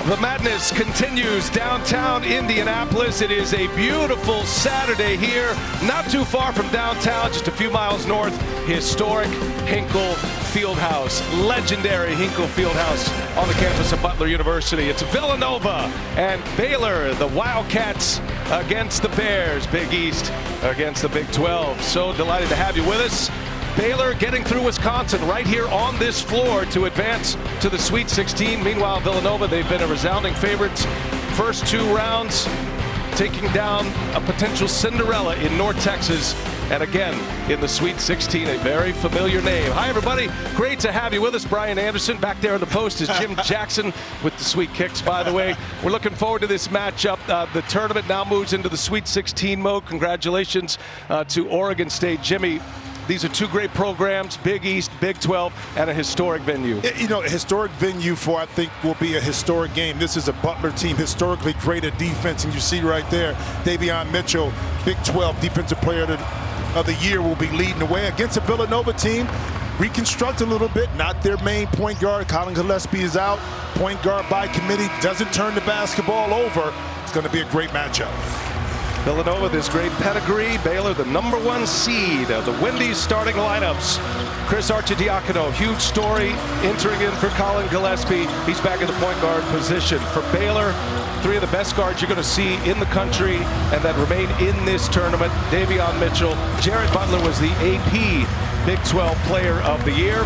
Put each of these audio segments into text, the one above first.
The madness continues downtown Indianapolis. It is a beautiful Saturday here, not too far from downtown, just a few miles north. Historic Hinkle Fieldhouse, legendary Hinkle Fieldhouse on the campus of Butler University. It's Villanova and Baylor, the Wildcats against the Bears. Big East against the Big 12. So delighted to have you with us. Baylor getting through Wisconsin right here on this floor to advance to the Sweet 16. Meanwhile, Villanova, they've been a resounding favorites. First two rounds, taking down a potential Cinderella in North Texas. And again, in the Sweet 16, a very familiar name. Hi, everybody. Great to have you with us. Brian Anderson. Back there in the post is Jim Jackson with the sweet kicks, by the way. We're looking forward to this matchup. The tournament now moves into the Sweet 16 mode. Congratulations to Oregon State. Jimmy, these are two great programs, Big East, Big 12, and a historic venue. You know, a historic venue for, I think, will be a historic game. This is a Butler team, historically great at defense, and you see right there, Davion Mitchell, Big 12 Defensive Player of the Year, will be leading the way against a Villanova team. Reconstruct a little bit, not their main point guard. Colin Gillespie is out. Point guard by committee, doesn't turn the basketball over. It's going to be a great matchup. Villanova, this great pedigree. Baylor, the #1 seed of the Wendy's starting lineups. Chris Arcidiacono, huge story, entering in for Colin Gillespie. He's back in the point guard position. For Baylor, three of the best guards you're going to see in the country and that remain in this tournament. Davion Mitchell. Jared Butler was the AP Big 12 Player of the Year.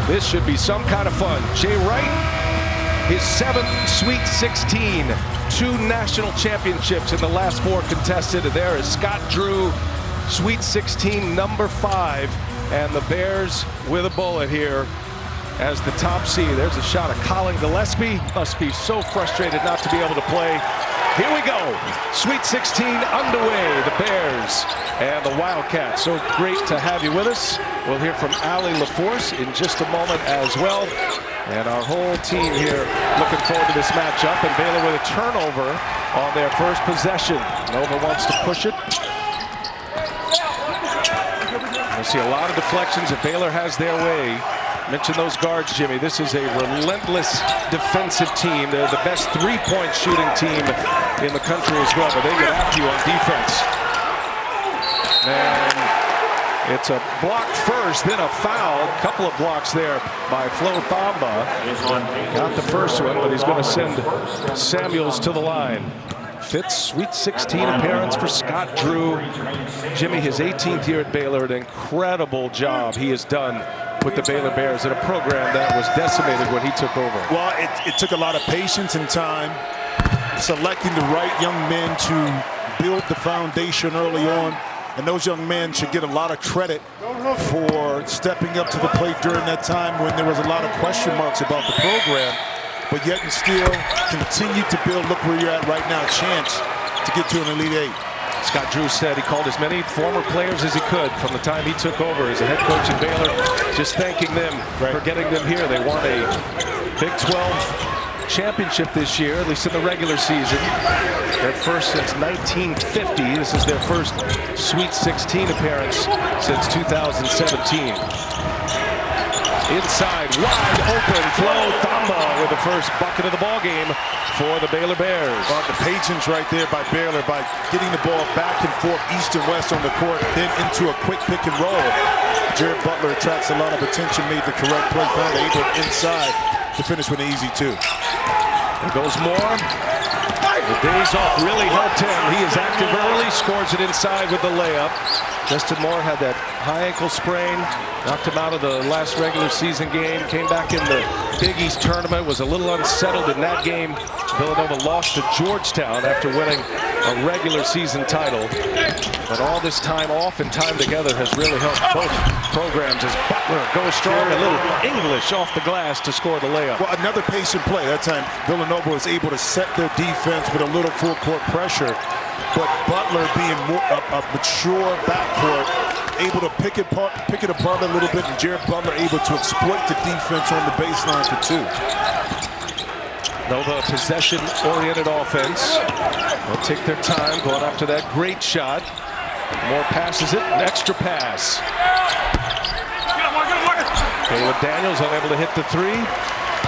This should be some kind of fun. Jay Wright, his 7th Sweet 16. 2 national championships in the last 4 contested. There is Scott Drew, Sweet 16 #5, and the Bears with a bullet here as the top seed. There's a shot of Colin Gillespie. Must be so frustrated not to be able to play. Here we go. Sweet 16 underway. The Bears and the Wildcats. So great to have you with us. We'll hear from Allie LaForce in just a moment as well. And our whole team here looking forward to this matchup. And Baylor with a turnover on their first possession. Nova wants to push it. I see a lot of deflections if Baylor has their way. Mention those guards, Jimmy. This is a relentless defensive team. They're the best three-point shooting team in the country as well, but they get after you on defense. And it's a block first, then a foul. A couple of blocks there by Flo Thamba. Not the first one, but he's going to send Samuels to the line. 5th Sweet 16 appearance for Scott Drew. Jimmy, his 18th year at Baylor, an incredible job he has done with the Baylor Bears in a program that was decimated when he took over. Well, it took a lot of patience and time, selecting the right young men to build the foundation early on. And those young men should get a lot of credit for stepping up to the plate during that time when there was a lot of question marks about the program. But yet and still continue to build. Look where you're at right now, chance to get to an Elite 8. Scott Drew said he called as many former players as he could from the time he took over as a head coach at Baylor, just thanking them for getting them here. They won a Big 12 championship this year, at least in the regular season. Their first since 1950. This is their first Sweet 16 appearance since 2017. Inside, wide open, Flo Thamba with the first bucket of the ball game for the Baylor Bears. Well, the patience right there by Baylor by getting the ball back and forth, east and west on the court, then into a quick pick and roll. Jared Butler attracts a lot of attention, made the correct play, found able inside to finish with an easy 2. There goes Moore. The days off really helped him. He is active early, scores it inside with the layup. Justin Moore had that high ankle sprain, knocked him out of the last regular season game, came back in the Big East tournament, was a little unsettled in that game. Villanova lost to Georgetown after winning a regular season title. But all this time off and time together has really helped both programs as Butler goes strong, a little English off the glass to score the layup. Well, another patient play. That time Villanova was able to set their defense with a little full court pressure. But Butler being more a mature backcourt, able to pick it apart a little bit, and Jared Butler able to exploit the defense on the baseline for 2. Nova possession-oriented offense. They'll take their time going after that great shot. Moore passes it, an extra pass. Caleb Daniels unable to hit the 3.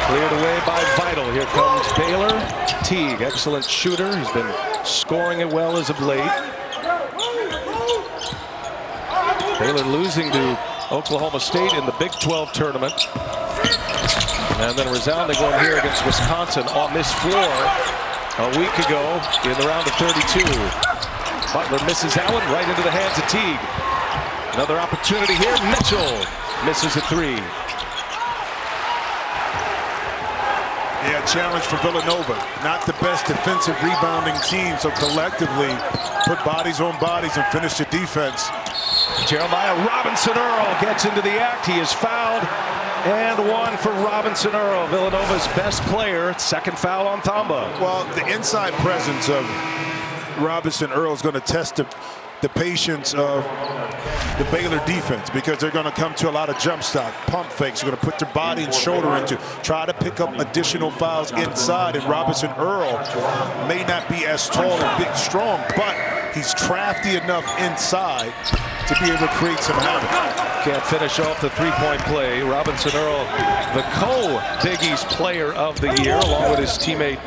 Cleared away by Vital. Here comes Baylor. Teague, excellent shooter. He's been scoring it well as of late. Baylor losing to Oklahoma State in the Big 12 tournament. And then a resounding one here against Wisconsin on this floor a week ago in the round of 32. Butler misses that one right into the hands of Teague. Another opportunity here. Mitchell misses a three. Yeah, challenge for Villanova. Not the best defensive rebounding team, so collectively put bodies on bodies and finish the defense. Jeremiah Robinson Earl gets into the act. He is fouled. And one for Robinson Earl, Villanova's best player. Second foul on Thamba. Well, the inside presence of Robinson Earl is going to test the patience of the Baylor defense, because they're going to come to a lot of jump stop, pump fakes. They're going to put their body and shoulder into, try to pick up additional fouls inside. And Robinson Earl may not be as tall and big, strong, but he's crafty enough inside to be able to create some havoc. Can't finish off the three-point play. Robinson Earl, the co-Big East Player of the Year, along with his teammate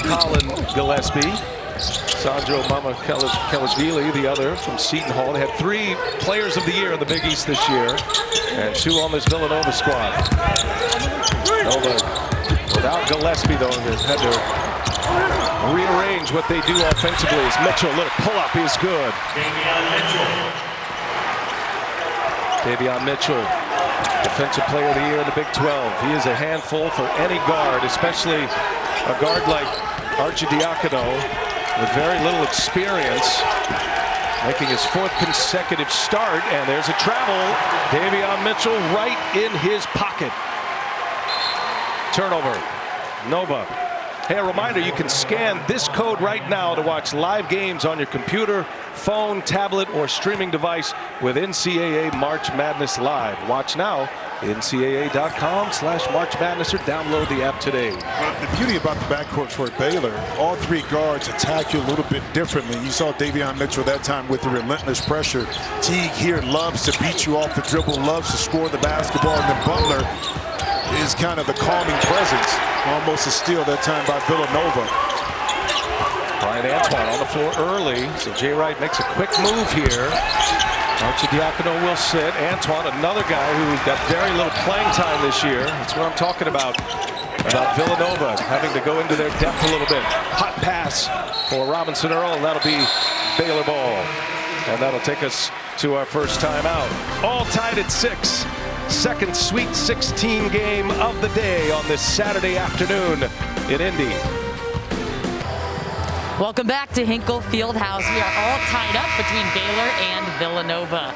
Colin Gillespie. Sandro Kelashvili, the other from Seton Hall. They had 3 Players of the Year in the Big East this year, and 2 on this Villanova squad. Nova, without Gillespie, though, they've had to rearrange what they do offensively. As Mitchell, little pull-up is good. Davion Mitchell, Defensive Player of the Year in the Big 12. He is a handful for any guard, especially a guard like Arcidiacono, with very little experience, making his 4th consecutive start. And there's a travel. Davion Mitchell right in his pocket. Turnover. Nova. Hey, a reminder, you can scan this code right now to watch live games on your computer, phone, tablet, or streaming device with NCAA March Madness Live. Watch now, ncaa.com/March Madness, or download the app today. Well, the beauty about the backcourt for Baylor, all 3 guards attack you a little bit differently. You saw Davion Mitchell that time with the relentless pressure. Teague here loves to beat you off the dribble, loves to score the basketball, and then Butler is kind of the calming presence. Almost a steal that time by Villanova. Brian Antoine on the floor early, so Jay Wright makes a quick move here. Arcidiacono will sit. Antoine, another guy who got very little playing time this year. That's what I'm talking about Villanova having to go into their depth a little bit. Hot pass for Robinson Earl, and that'll be Baylor ball. And that'll take us to our first timeout. All tied at 6. Second Sweet 16 game of the day on this Saturday afternoon in Indy. Welcome back to Hinkle Fieldhouse. We are all tied up between Baylor and Villanova.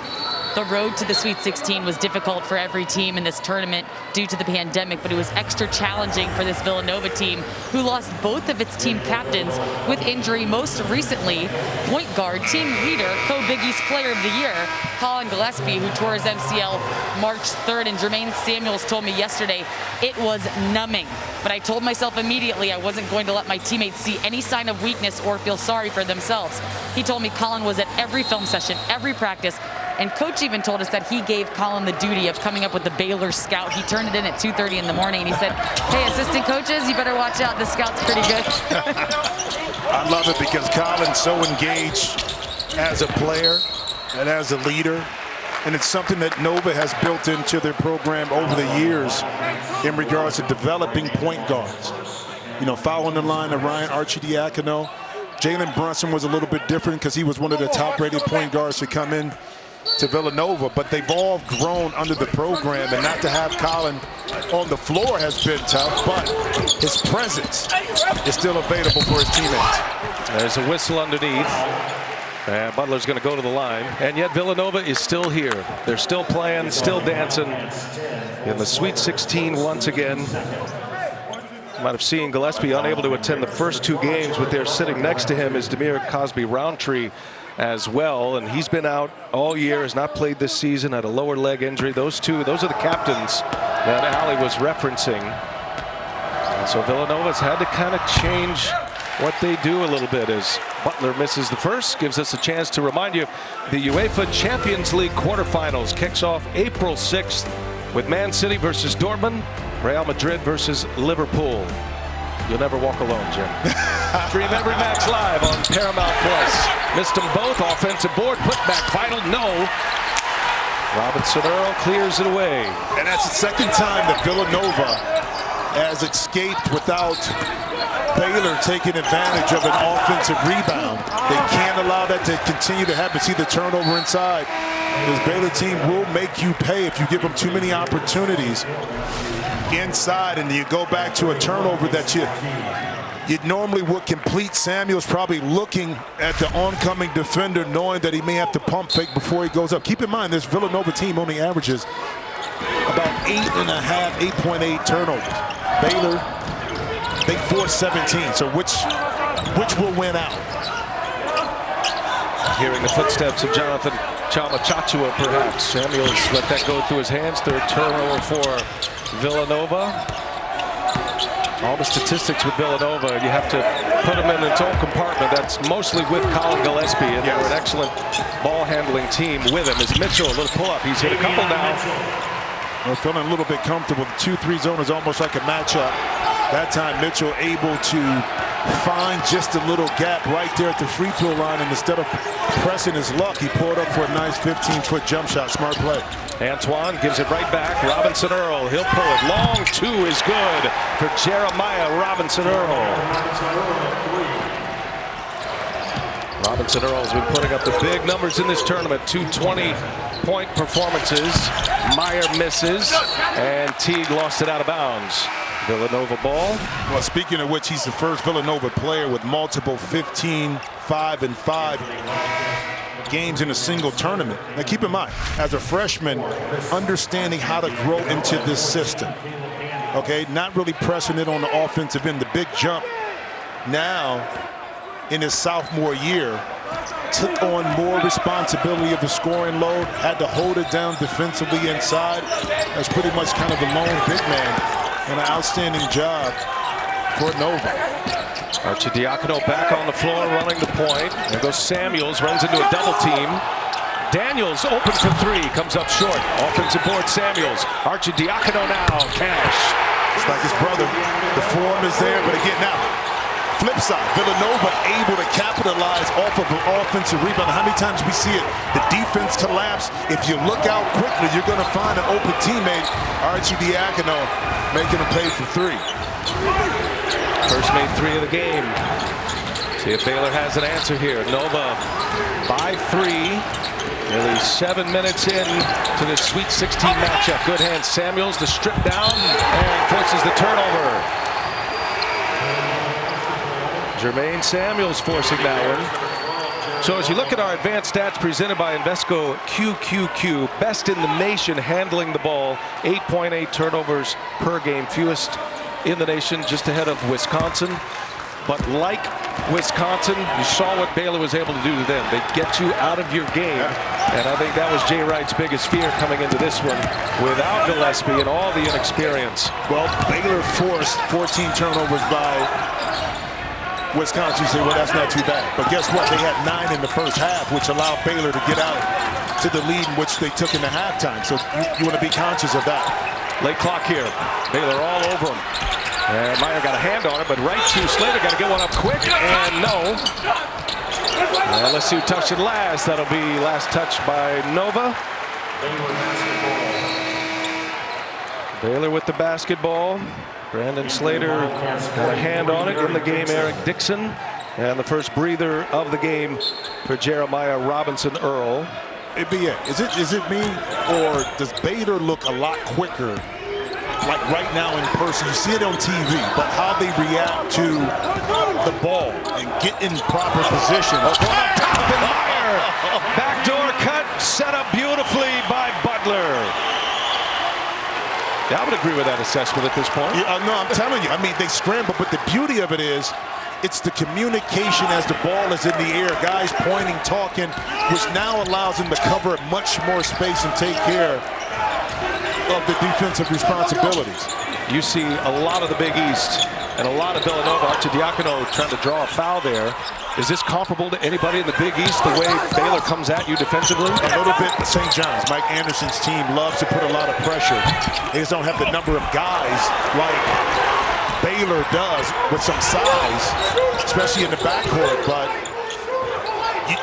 The road to the Sweet 16 was difficult for every team in this tournament due to the pandemic, but it was extra challenging for this Villanova team, who lost both of its team captains with injury. Most recently, point guard, team leader, co-Big East Player of the Year, Colin Gillespie, who tore his MCL March 3rd, and Jermaine Samuels told me yesterday it was numbing. But I told myself immediately I wasn't going to let my teammates see any sign of weakness or feel sorry for themselves. He told me Colin was at every film session, every practice, and Coach even told us that he gave Colin the duty of coming up with the Baylor scout. He turned it in at 2:30 in the morning, and he said, hey, assistant coaches, you better watch out. The scout's pretty good. I love it because Colin's so engaged as a player and as a leader. And it's something that Nova has built into their program over the years in regards to developing point guards. You know, following the line of Ryan Arcidiacono. Jalen Brunson was a little bit different because he was one of the top-rated point guards to come in to Villanova, but they've all grown under the program, and not to have Colin on the floor has been tough, but his presence is still available for his teammates. There's a whistle underneath. And Butler's going to go to the line, and yet Villanova is still here. They're still playing, still dancing in the Sweet 16 once again. You might have seen Gillespie unable to attend the first 2 games, but there sitting next to him is Demir Cosby-Roundtree as well, and he's been out all year, has not played this season, had a lower leg injury. Those are the captains that Allie was referencing. And so Villanova's had to kind of change what they do a little bit as Butler misses the first. Gives us a chance to remind you the UEFA Champions League quarterfinals kicks off April 6th with Man City versus Dortmund, Real Madrid versus Liverpool. You'll never walk alone, Jim. Stream every match live on Paramount Plus. Missed them both. Offensive board, put back, final, no. Robinson Earl clears it away. And that's the second time that Villanova has escaped without Baylor taking advantage of an offensive rebound. They can't allow that to continue to happen. See the turnover inside. This Baylor team will make you pay if you give them too many opportunities inside, and you go back to a turnover that you normally would complete. Samuel's probably looking at the oncoming defender, knowing that he may have to pump fake before he goes up. Keep in mind, this Villanova team only averages about 8.8 turnovers. Baylor, they forced 17. So which will win out? Hearing the footsteps of Jonathan Chama-Chachua, perhaps. Samuels let that go through his hands. Third turnover for Villanova. All the statistics with Villanova, you have to put them in its own compartment. That's mostly with Colin Gillespie, and they're an excellent ball handling team with him. As Mitchell, a little pull up. He's hit a couple now. We're feeling a little bit comfortable. The 2-3 zone is almost like a matchup. That time Mitchell able to find just a little gap right there at the free throw line, and instead of pressing his luck, he pulled up for a nice 15-foot jump shot. Smart play. Antoine gives it right back. Robinson Earl, he'll pull it. Long two is good for Jeremiah Robinson Earl. Robinson Earl has been putting up the big numbers in this tournament. 2 20-point performances. Meyer misses, and Teague lost it out of bounds. Villanova ball. Well, speaking of which, he's the first Villanova player with multiple 15, 5, and 5 games in a single tournament. Now keep in mind, as a freshman, understanding how to grow into this system. Okay, not really pressing it on the offensive end. The big jump now in his sophomore year, took on more responsibility of the scoring load, had to hold it down defensively inside. That's pretty much kind of the lone big man. And an outstanding job for Nova. Arcidiacono back on the floor, running the point. There goes Samuels, runs into a double team. Daniels open for three, comes up short. Offensive board, Samuels. Arcidiacono now, cash. It's like his brother. The form is there, but again now, flip side, Villanova able to capitalize off of an offensive rebound. How many times we see it? The defense collapse. If you look out quickly, you're going to find an open teammate. Arcidiacono making him pay for three. First made three of the game. See if Baylor has an answer here. Nova by 3. Nearly 7 minutes in to the Sweet 16 matchup. Good hand. Samuels, the strip down, and forces the turnover. Jermaine Samuels forcing that one. So as you look at our advanced stats presented by Invesco QQQ, best in the nation handling the ball, 8.8 turnovers per game, fewest in the nation, just ahead of Wisconsin. But like Wisconsin, you saw what Baylor was able to do to them. They get you out of your game, and I think that was Jay Wright's biggest fear coming into this one without Gillespie and all the inexperience. Well, Baylor forced 14 turnovers by Wisconsin. You say, well, that's not too bad. But guess what? They had 9 in the first half, which allowed Baylor to get out to the lead in which they took in the halftime. So you want to be conscious of that. Late clock here. Baylor all over him. And Meyer got a hand on it, but right to Slater. Got to get one up quick, and no. And let's see who touched it last. That'll be last touch by Nova. Baylor with the basketball. Brandon Slater got a hand on it. In the game, Eric Dixon. And the first breather of the game for Jeremiah Robinson Earl. Is it me, or does Baylor look a lot quicker, like right now in person? You see it on TV, but how they react to the ball and get in proper position. Backdoor cut, set up beautifully by Butler. Yeah, I would agree with that assessment at this point. Yeah, no, I'm telling you. I mean, they scramble, but the beauty of it is, it's the communication as the ball is in the air, guys pointing, talking, which now allows them to cover much more space and take care of the defensive responsibilities. You see a lot of the Big East and a lot of Villanova. Arcidiacono trying to draw a foul there. Is this comparable to anybody in the Big East, the way Baylor comes at you defensively? A little bit. St. John's, Mike Anderson's team loves to put a lot of pressure. They just don't have the number of guys like Baylor does with some size, especially in the backcourt. But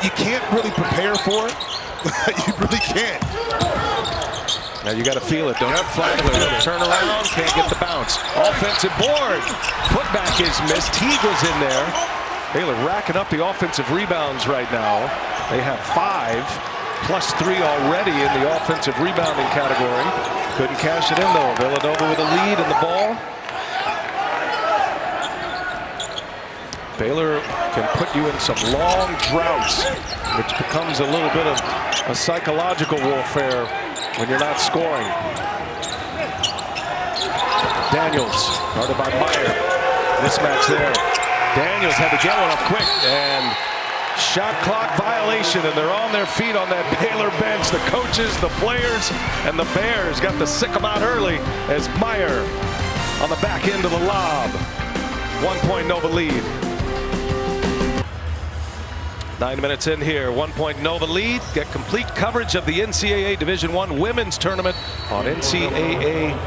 you can't really prepare for it. You really can't. Now you got to feel it, don't you? Flagler, turn around, can't get the bounce. Offensive board. Putback is missed. Teague was in there. Baylor racking up the offensive rebounds right now. They have 5 plus 3 already in the offensive rebounding category. Couldn't cash it in though. Villanova with a lead in the ball. Baylor can put you in some long droughts, which becomes a little bit of a psychological warfare when you're not scoring. Daniels, guarded by Meyer. Mismatch there. Daniels had to get one up quick, and shot clock violation, and they're on their feet on that Baylor bench. The coaches, the players, and the Bears got to sick them out early as Meyer on the back end of the lob. 1-point Nova lead. 9 minutes in here, 1-point Nova lead. Get complete coverage of the NCAA Division I Women's Tournament on NCAA.com.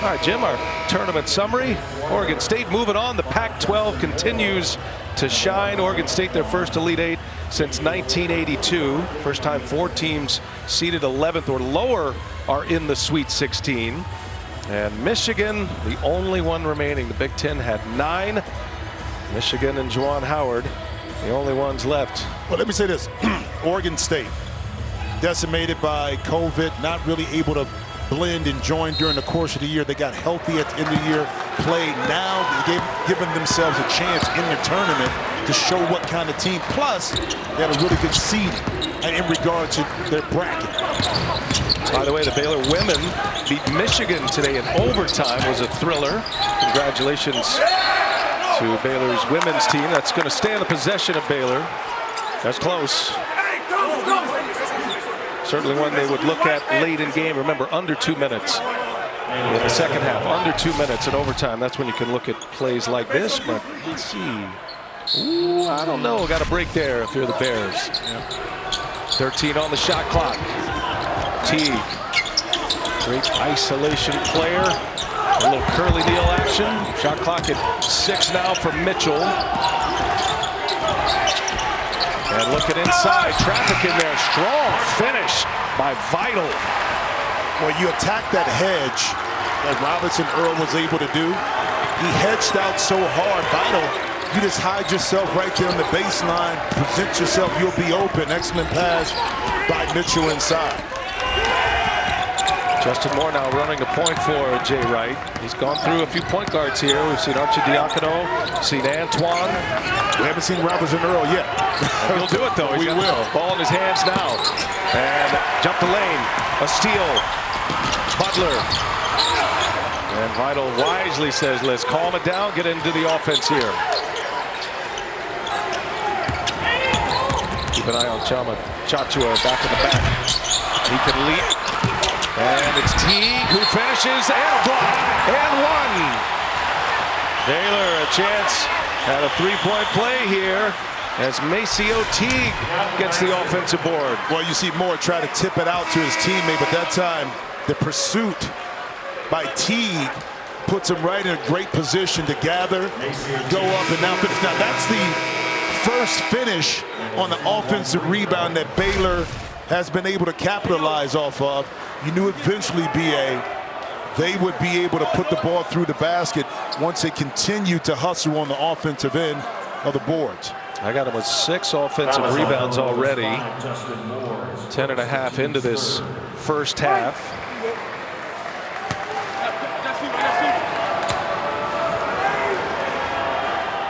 All right, Jim, our tournament summary. Oregon State moving on. The Pac-12 continues to shine. Oregon State, their first Elite Eight since 1982. First time 4 teams seeded 11th or lower are in the Sweet 16. And Michigan, the only one remaining. The Big Ten had 9. Michigan and Juwan Howard, the only ones left. Well, let me say this. Oregon State, decimated by COVID, not really able to blend and join during the course of the year. They got healthy at the end of the year, played now, giving themselves a chance in the tournament to show what kind of team. Plus, they had a really good seeding in regard to their bracket. By the way, the Baylor women beat Michigan today in overtime. Was a thriller. Congratulations to Baylor's women's team. That's going to stay in the possession of Baylor. That's close. Certainly one they would look at late in game. Remember, under 2 minutes in the second half. Under 2 minutes in overtime. That's when you can look at plays like this. But let's see. Ooh, I don't know. Got a break there if you're the Bears. 13 on the shot clock. Teague. Great isolation player. A little curly deal action. Shot clock at 6 now for Mitchell. And looking inside, traffic in there. Strong finish by Vital. Well, you attack that hedge that Robinson Earl was able to do. He hedged out so hard. Vital, you just hide yourself right there on the baseline. Present yourself, you'll be open. Excellent pass by Mitchell inside. Justin Moore now running the point for Jay Wright. He's gone through a few point guards here. We've seen Arcidiacono, seen Antoine. We haven't seen Robinson Earl yet. He'll do it though. He's got the ball in his hands now. And jump the lane. A steal. Butler. And Vital wisely says, let's calm it down, get into the offense here. Keep an eye on Chachua back in the back. He can leap. And it's Teague who finishes and a block and one. Baylor a chance at a 3-point play here as Maceo Teague gets the offensive board. Well, you see Moore try to tip it out to his teammate, but that time the pursuit by Teague puts him right in a great position to gather, go up and now finish. Now that's the first finish on the offensive rebound that Baylor has been able to capitalize off of. You knew eventually, BA, they would be able to put the ball through the basket once they continue to hustle on the offensive end of the boards. I got him with 6 offensive rebounds already. 10.5 into this first half.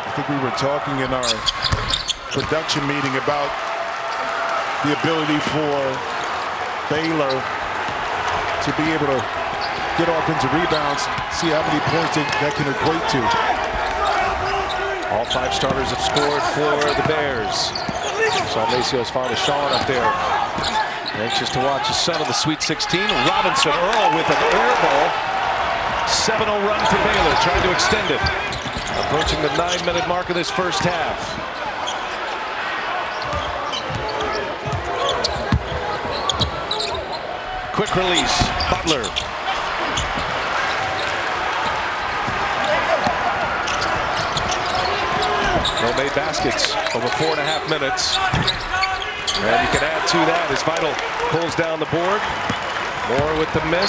I think we were talking in our production meeting about the ability for Baylor to be able to get offensive rebounds, see how many points that can equate to. All 5 starters have scored for the Bears. Saw Maceo's father Sean up there. Anxious to watch his son of the Sweet 16. Robinson Earl with an air ball. 7-0 run for Baylor, trying to extend it. Approaching the 9-minute mark of this first half. Quick release, Butler. No made baskets over 4.5 minutes. And you can add to that as Vital pulls down the board. Moore with the miss.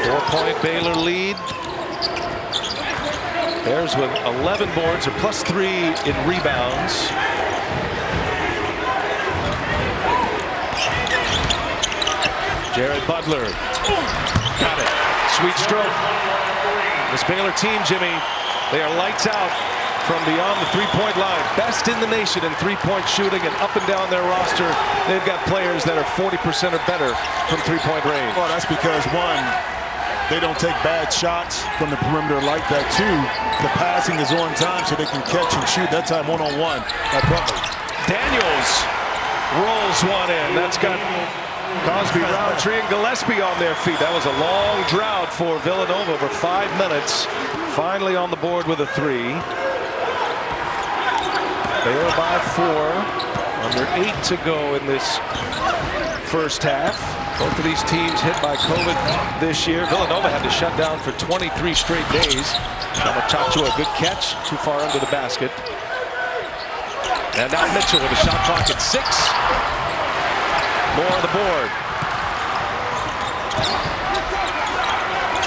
4-point Baylor lead. Bears with 11 boards, or +3 in rebounds. Jared Butler. Got it. Sweet stroke. This Baylor team, Jimmy, they are lights out from beyond the three-point line. Best in the nation in three-point shooting, and up and down their roster, they've got players that are 40% or better from three-point range. Well, that's because, one, they don't take bad shots from the perimeter like that. Two, the passing is on time so they can catch and shoot. That time one-on-one at Butler. Daniels rolls one in. That's got Cosby, Roundtree, and Gillespie on their feet. That was a long drought for Villanova over 5 minutes. Finally on the board with a three. Baylor by 4. Under 8 to go in this first half. Both of these teams hit by COVID this year. Villanova had to shut down for 23 straight days. Chamachacho, a good catch, too far under the basket. And now Mitchell with a shot clock at 6. More on the board.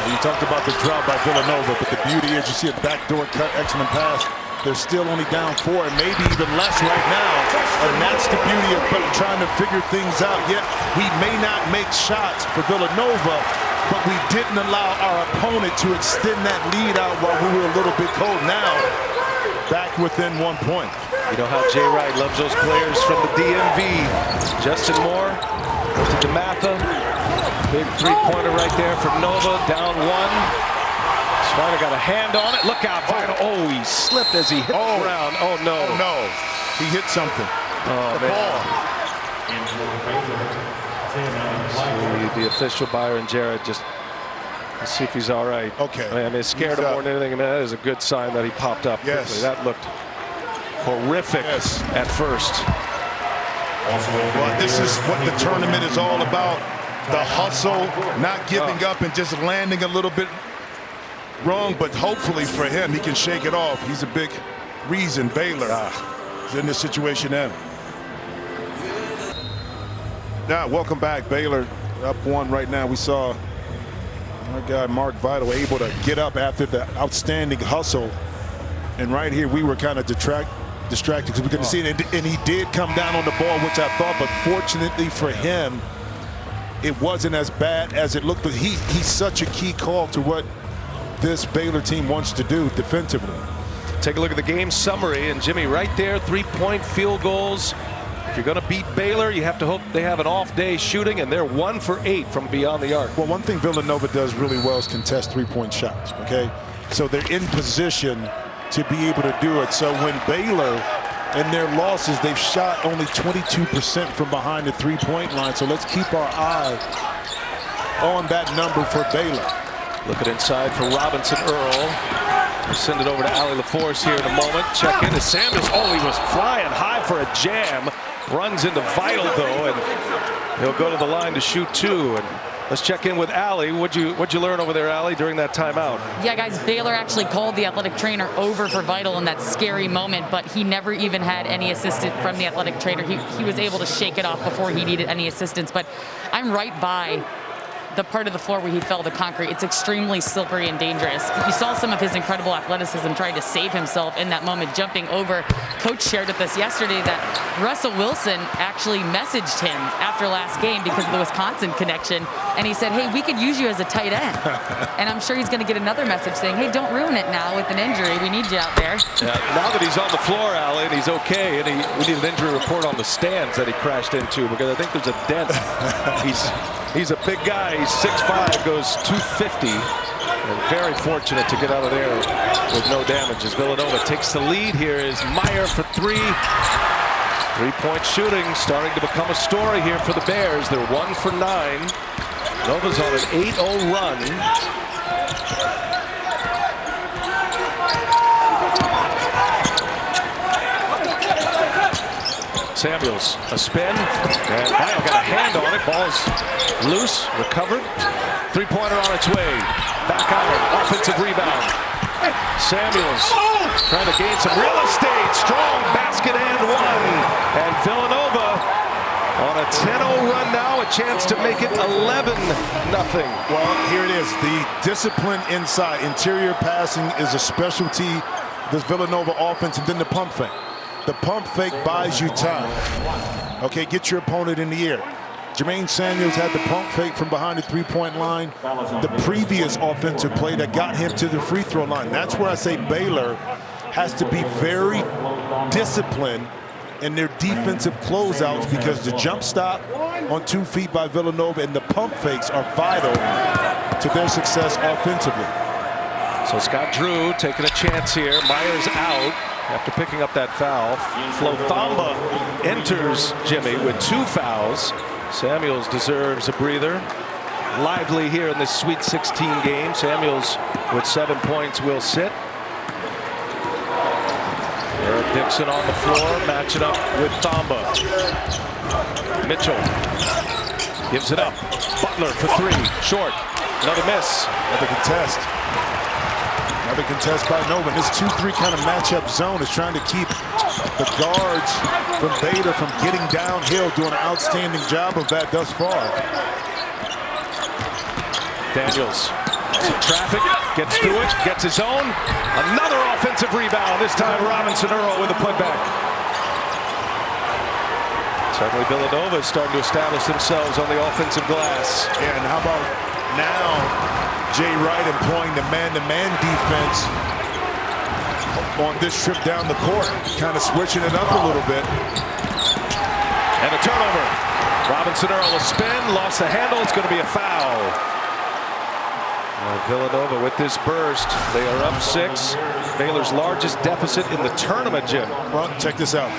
You talked about the drought by Villanova, but the beauty is you see a backdoor cut, excellent pass. They're still only down 4 and maybe even less right now. And that's the beauty of trying to figure things out. Yet we may not make shots for Villanova, but we didn't allow our opponent to extend that lead out while we were a little bit cold. Now, back within 1 point. You know how Jay Wright loves those players from the DMV. Justin Moore to DeMatha. Big three-pointer right there from Nova, down 1. Slater got a hand on it. Look out, Vital. Oh, he slipped as he hit the ground. Oh, no. Oh, no. He hit something. Oh, the ball. The official, Byron Jarrett, just let's see if he's all right. Okay. I mean, it scared him more than anything, and that is a good sign that he popped up quickly. Yes. That looked horrific at first. Well, this is what the tournament is all about. The hustle, not giving up, and just landing a little bit wrong, but hopefully for him, he can shake it off. He's a big reason Baylor is in this situation now. Now, welcome back. Baylor up 1 right now. We saw our guy Mark Vital able to get up after the outstanding hustle. And right here, we were kind of distracted because we couldn't see it. And he did come down on the ball, which I thought, but fortunately for him, it wasn't as bad as it looked. But he's such a key call to what this Baylor team wants to do defensively. Take a look at the game summary, and Jimmy, right there, 3-point field goals. If you're going to beat Baylor, you have to hope they have an off day shooting, and they're 1 for 8 from beyond the arc. Well, one thing Villanova does really well is contest 3-point shots, okay? So they're in position to be able to do it. So when Baylor, in their losses, they've shot only 22% from behind the 3-point line. So let's keep our eye on that number for Baylor. Looking inside for Robinson Earl. We'll send it over to Allie LaForce here in a moment. Check in to Samuels. Oh, he was flying high for a jam. Runs into Vital, though, and he'll go to the line to shoot 2. And let's check in with Allie. What'd you learn over there, Allie, during that timeout? Yeah, guys, Baylor actually called the athletic trainer over for Vital in that scary moment, but he never even had any assistance from the athletic trainer. He was able to shake it off before he needed any assistance. But I'm right by the part of the floor where he fell to concrete. It's extremely slippery and dangerous. You saw some of his incredible athleticism trying to save himself in that moment, jumping over. Coach shared with us yesterday that Russell Wilson actually messaged him after last game because of the Wisconsin connection, and he said, hey, we could use you as a tight end. And I'm sure he's going to get another message saying, hey, don't ruin it now with an injury. We need you out there. Yeah, now that he's on the floor, Allie, and he's okay, and we need an injury report on the stands that he crashed into, because I think there's a dent. He's a big guy. He's 6'5", goes 250, and very fortunate to get out of there with no damage as Villanova takes the lead. Here is Meyer for 3. Three-point shooting starting to become a story here for the Bears. They're 1 for 9. Nova's on an 8-0 run. Samuels, a spin, and Lyle got a hand on it. Ball's loose, recovered. Three-pointer on its way. Back out, offensive rebound. Samuels trying to gain some real estate. Strong basket and one. And Villanova on a 10-0 run now, a chance to make it 11-0. Well, here it is. The discipline inside. Interior passing is a specialty. This Villanova offense, and then the pump fake. The pump fake buys you time. Okay, get your opponent in the air. Jermaine Samuels had the pump fake from behind the three-point line. The previous offensive play that got him to the free throw line. That's where I say Baylor has to be very disciplined in their defensive closeouts, because the jump stop on 2 feet by Villanova and the pump fakes are vital to their success offensively. So Scott Drew taking a chance here. Myers out after picking up that foul. Flo Thamba enters Jimmy with 2 fouls. Samuels deserves a breather. Lively here in this Sweet 16 game. Samuels with 7 points will sit. Eric Dixon on the floor, matching up with Thamba. Mitchell gives it up. Butler for 3, short. Another miss. Another contest. Another contest by Nova. This 2-3 kind of matchup zone is trying to keep the guards from Baylor from getting downhill, doing an outstanding job of that thus far. Daniels, some traffic, gets through it, gets his own. Another offensive rebound, this time Robinson Earl with a putback. Certainly Villanova is starting to establish themselves on the offensive glass. And how about now Jay Wright employing the man-to-man defense on this trip down the court, kind of switching it up a little bit. And a turnover. Robinson Earl a spin, lost the handle. It's going to be a foul. Villanova with this burst. They are up 6. Baylor's largest deficit in the tournament, Jim. Well, check this out.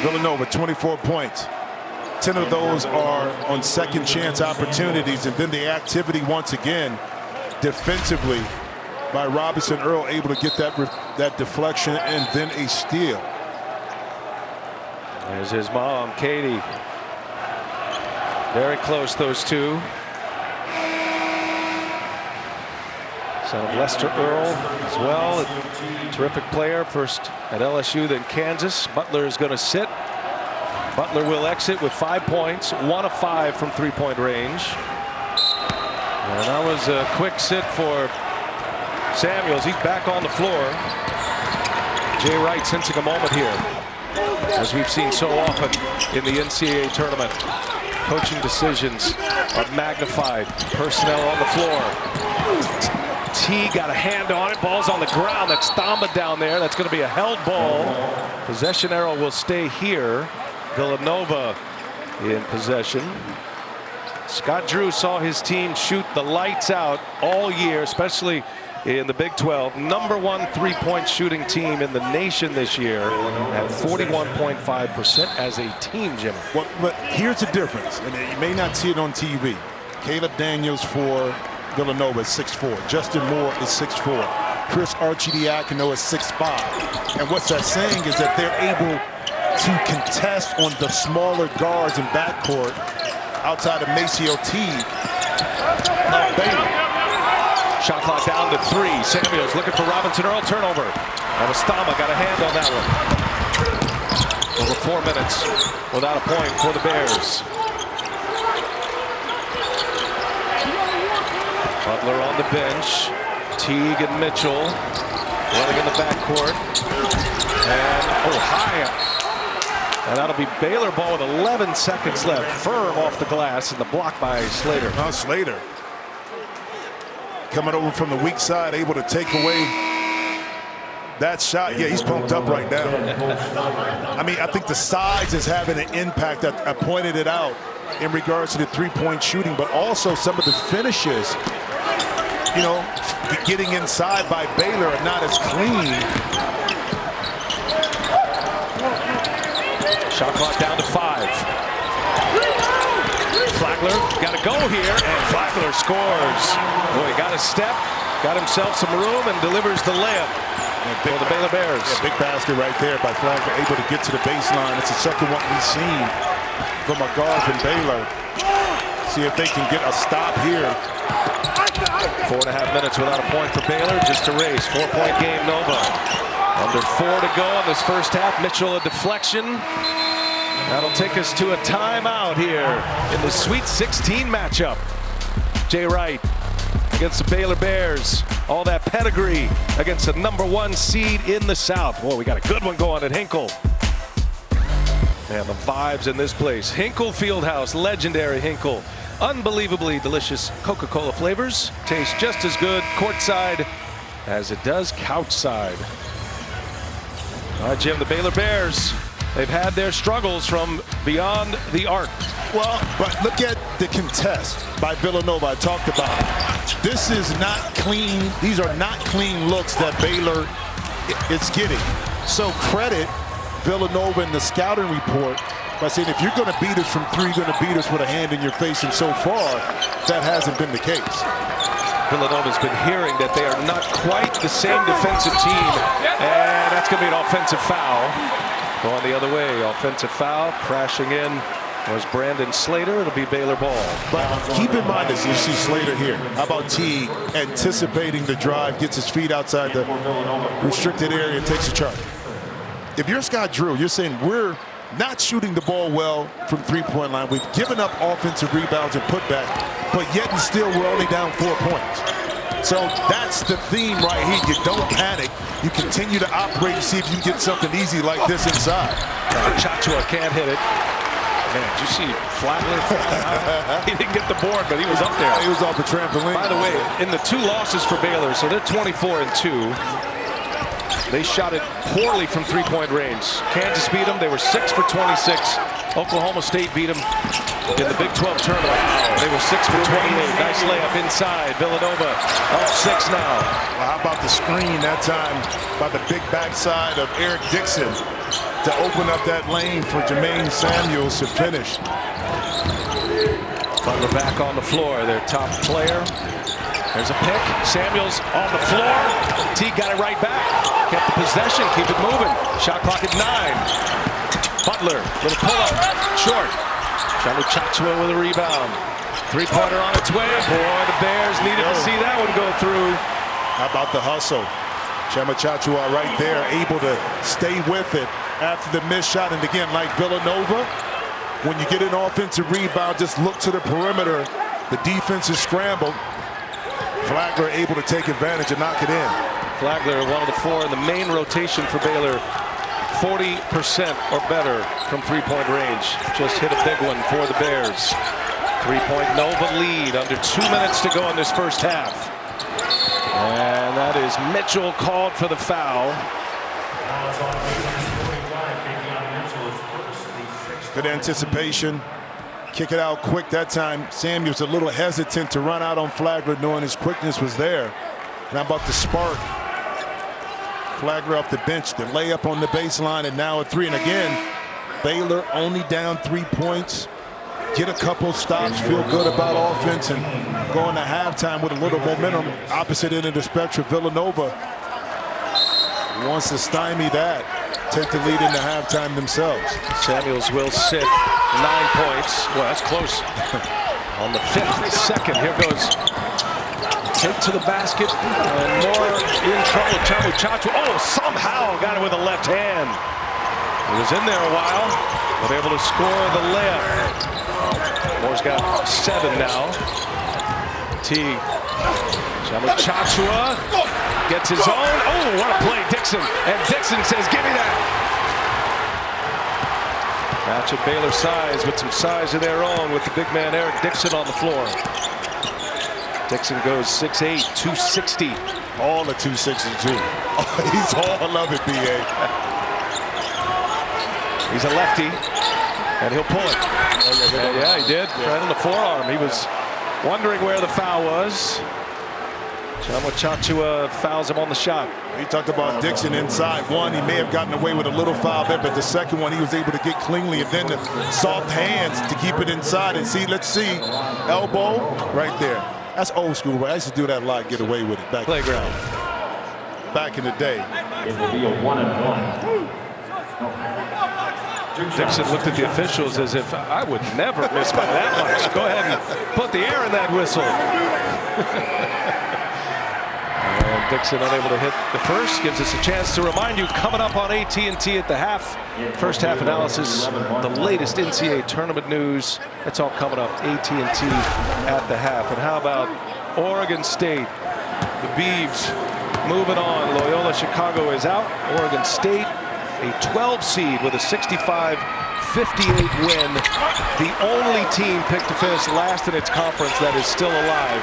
Villanova, 24 points. 10 of those are on second chance opportunities, and then the activity once again defensively by Robinson Earl, able to get that deflection and then a steal. There's his mom, Katie. Very close, those two. Son of Lester Earl as well. A terrific player, first at LSU, then Kansas. Butler is going to sit. Butler will exit with 5 points, 1 of 5 from three-point range. And that was a quick sit for Samuels. He's back on the floor. Jay Wright sensing a moment here, as we've seen so often in the NCAA tournament. Coaching decisions are magnified. Personnel on the floor. T got a hand on it. Ball's on the ground. That's Thamba down there. That's going to be a held ball. Possession arrow will stay here. Villanova in possession. Scott Drew saw his team shoot the lights out all year, especially in the Big 12. #1 three-point shooting team in the nation this year at 41.5% as a team, Jimmy. Well, but here's the difference, and you may not see it on TV. Caleb Daniels for Villanova is 6'4". Justin Moore is 6'4". Chris Arcidiacono is 6'5". And what that's saying is that they're able to contest on the smaller guards in backcourt outside of Maceo Teague of Baylor. Shot clock down to 3. Samuels looking for Robinson Earl. Turnover. And Thamba got a hand on that one. Over 4 minutes without a point for the Bears. Butler on the bench. Teague and Mitchell running in the backcourt. And high. And that'll be Baylor ball with 11 seconds left. Firm off the glass, and the block by Slater. Slater coming over from the weak side, able to take away that shot. Yeah, he's pumped up right now. I mean, I think the size is having an impact. I pointed it out in regards to the three-point shooting, but also some of the finishes, you know, getting inside by Baylor are not as clean. Shot clock down go here, and Flagler scores. Boy, he got a step, got himself some room, and delivers the layup for the Baylor Bears. Yeah, big basket right there by Flagler, able to get to the baseline. It's the second one we've seen from a guard from Baylor. See if they can get a stop here. 4.5 minutes without a point for Baylor, just a race. 4-point game, Nova. Under 4 to go in this first half. Mitchell, a deflection. That'll take us to a timeout here in the Sweet 16 matchup. Jay Wright against the Baylor Bears. All that pedigree against the #1 seed in the South. Boy, we got a good one going at Hinkle. Man, the vibes in this place. Hinkle Fieldhouse, legendary Hinkle. Unbelievably delicious Coca-Cola flavors. Tastes just as good courtside as it does couchside. All right, Jim, the Baylor Bears, they've had their struggles from beyond the arc. Well, but look at the contest by Villanova I talked about. This is not clean. These are not clean looks that Baylor is getting. So credit Villanova in the scouting report by saying if you're going to beat us from 3, you're going to beat us with a hand in your face. And so far, that hasn't been the case. Villanova's been hearing that they are not quite the same defensive team. And that's going to be an offensive foul. Going the other way, offensive foul, crashing in was Brandon Slater. It'll be Baylor ball. But keep in mind as you see Slater here. How about Teague anticipating the drive, gets his feet outside the restricted area and takes a charge. If you're Scott Drew, you're saying we're not shooting the ball well from three-point line. We've given up offensive rebounds and putback, but yet and still we're only down 4 points. So that's the theme right here. You don't panic. You continue to operate and see if you can get something easy like this inside. Chachua can't hit it. Man, did you see Flagler? He didn't get the board, but he was up there. He was off the trampoline. By the way, in the 2 losses for Baylor, so they're 24-2. They shot it poorly from three-point range. Kansas beat them. They were 6 for 26. Oklahoma State beat them in the Big 12 tournament. They were 6 for 28. Nice layup inside. Villanova up 6 now. Well, how about the screen that time by the big backside of Eric Dixon to open up that lane for Jermaine Samuels to finish. Butler back on the floor, their top player. There's a pick. Samuels on the floor. Teague got it right back. Kept the possession, keep it moving. Shot clock at 9. Butler, little pull-up, short. Chachua with a rebound. Three-pointer on its way. Boy, the Bears needed to see that one go through. How about the hustle? Chachua right there, able to stay with it after the missed shot. And again, like Villanova, when you get an offensive rebound, just look to the perimeter. The defense is scrambled. Flagler able to take advantage and knock it in. Flagler, one of the 4 in the main rotation for Baylor. 40% or better from three-point range. Just hit a big one for the Bears. 3-point Nova lead. Under 2 minutes to go in this first half. And that is Mitchell called for the foul. Good anticipation. Kick it out quick that time. Samuels a little hesitant to run out on Flagler, knowing his quickness was there. And how about the spark? Flagler off the bench, the layup on the baseline, and now a 3. And again, Baylor only down 3 points. Get a couple stops, feel good about offense, and going to halftime with a little momentum. Opposite end of the spectrum, Villanova wants to stymie that. Take the lead into halftime themselves. Samuels will sit 9 points. Well, that's close. On the 5th second, here goes. Take to the basket, and more in trouble. Chachua, oh, somehow got it with a left hand. He was in there a while, but able to score the layup. Moore's got 7 now. Teague. Chachua gets his own. Oh, what a play, Dixon. And Dixon says, give me that. Match at Baylor size with some size of their own with the big man Eric Dixon on the floor. Dixon goes 6'8", 260. All the 262. Oh, he's all of it, B.A. He's a lefty, and he'll pull it. Yeah, he did. Right on the forearm. He was wondering where the foul was. Chachua fouls him on the shot. He talked about Dixon inside. One, he may have gotten away with a little foul there, but the second one he was able to get cleanly, and then the soft hands to keep it inside. And see, let's see, elbow right there. That's old school, right? I used to do that a lot, get away with it back Playground. Back in the day. It will be a 1-and-1. Dixon looked at the officials as if I would never miss by that much. Go ahead and put the air in that whistle. And Dixon unable to hit the first. Gives us a chance to remind you, coming up on AT&T at the half. First half analysis, the latest NCAA tournament news. That's all coming up, AT&T at the half. And how about Oregon State? The Beavs moving on. Loyola Chicago is out. Oregon State, a 12 seed with a 65-58 win. The only team picked to finish last in its conference that is still alive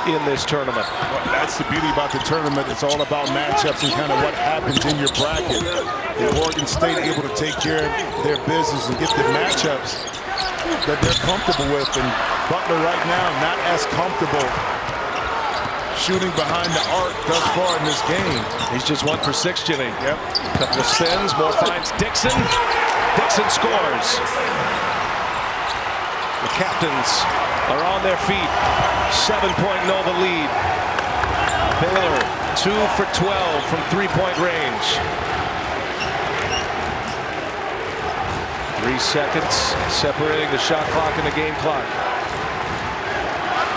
in this tournament. Well, that's the beauty about the tournament. It's all about matchups and kind of what happens in your bracket. And Oregon State able to take care of their business and get the matchups that they're comfortable with. And Butler right now not as comfortable shooting behind the arc thus far in this game. He's just 1 for 6, Jimmy. Yep. Couple of spins, more finds Dixon. Dixon scores. The captains are on their feet. 7-point Nova lead. Baylor 2 for 12 from 3-point range. 3 seconds separating the shot clock and the game clock.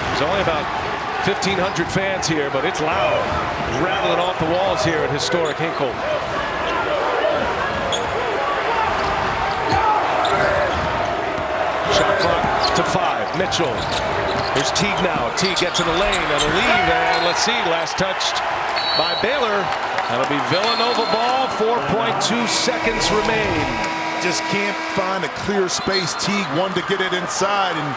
There's only about 1,500 fans here, but it's loud, rattling off the walls here at historic Hinkle. Shot clock to 5. Mitchell. Here's Teague now. Teague gets in the lane and a lead, and let's see, last touched by Baylor. That'll be Villanova ball. 4.2 seconds remain. Just can't find a clear space. Teague wanted to get it inside, and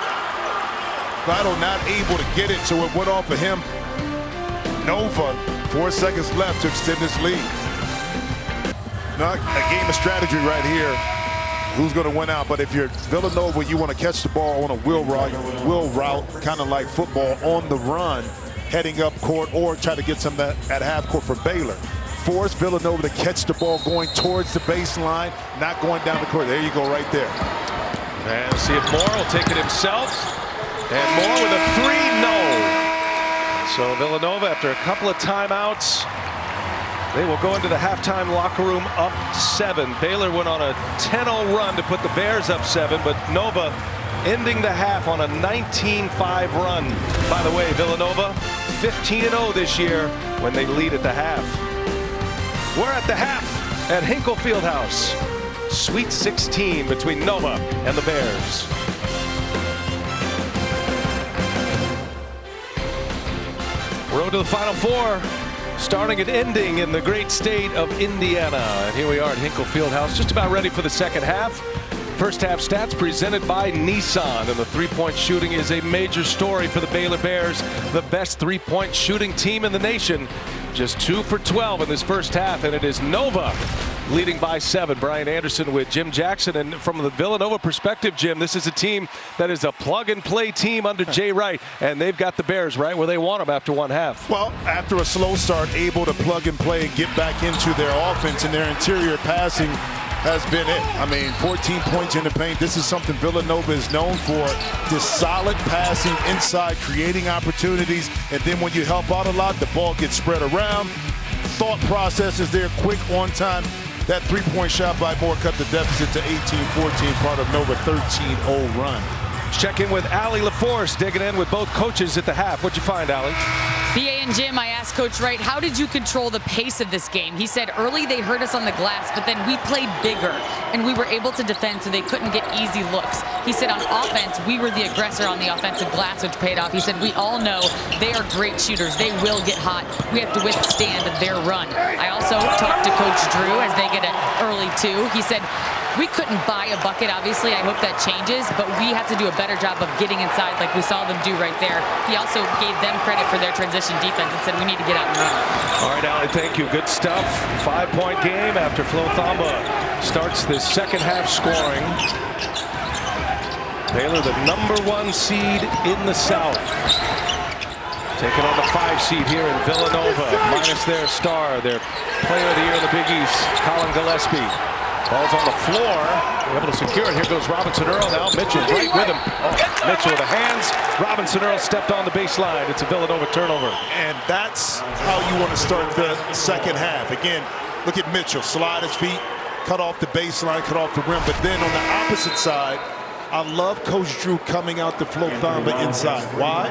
Vital not able to get it, so it went off of him. Nova, 4 seconds left to extend this lead. Now, a game of strategy right here. Who's going to win out? But if you're Villanova, you want to catch the ball on a wheel route, kind of like football, on the run, heading up court, or try to get some at half court for Baylor. Force Villanova to catch the ball going towards the baseline, not going down the court. There you go, right there. And see if Moore will take it himself. And Moore with a 3, no. So Villanova, after a couple of timeouts, they will go into the halftime locker room up 7. Baylor went on a 10-0 run to put the Bears up 7, but Nova ending the half on a 19-5 run. By the way, Villanova 15-0 this year when they lead at the half. We're at the half at Hinkle Fieldhouse. Sweet 16 between Nova and the Bears. Road to the Final Four, starting and ending in the great state of Indiana. And here we are at Hinkle Fieldhouse, just about ready for the second half. First half stats presented by Nissan, and the three-point shooting is a major story for the Baylor Bears, the best three-point shooting team in the nation. Just 2 for 12 in this first half, and it is Nova leading by 7. Brian Anderson with Jim Jackson. And from the Villanova perspective, Jim, this is a team that is a plug-and-play team under Jay Wright, and they've got the Bears right where they want them after one half. Well, after a slow start, able to plug and play and get back into their offense, and their interior passing has been it. I mean, 14 points in the paint. This is something Villanova is known for. This solid passing inside, creating opportunities, and then when you help out a lot, the ball gets spread around. Thought process is there, quick, on time. That three-point shot by Moore cut the deficit to 18-14, part of Nova 13-0 run. Check in with Allie LaForce, digging in with both coaches at the half. What'd you find, Allie? BA and Jim, I asked Coach Wright, how did you control the pace of this game? He said early they hurt us on the glass, but then we played bigger, and we were able to defend so they couldn't get easy looks. He said on offense, we were the aggressor on the offensive glass, which paid off. He said we all know they are great shooters. They will get hot. We have to withstand their run. I also talked to Coach Drew as they get it early too. He said, we couldn't buy a bucket, obviously. I hope that changes, but we have to do a better job of getting inside like we saw them do right there. He also gave them credit for their transition defense and said we need to get out and run. All right, Allie, thank you. Good stuff. 5-point game after Flo Thamba starts this second half scoring. Baylor, the #1 seed in the South. Taking on the 5 seed here in Villanova, minus their star, their player of the year in the Big East, Colin Gillespie. Ball's on the floor, able to secure it. Here goes Robinson Earl now. Mitchell right with him. Oh, Mitchell with the hands. Robinson Earl stepped on the baseline. It's a Villanova turnover. And that's how you want to start the second half. Again, look at Mitchell, slide his feet, cut off the baseline, cut off the rim. But then on the opposite side, I love Coach Drew coming out the flow Thamba inside. Why?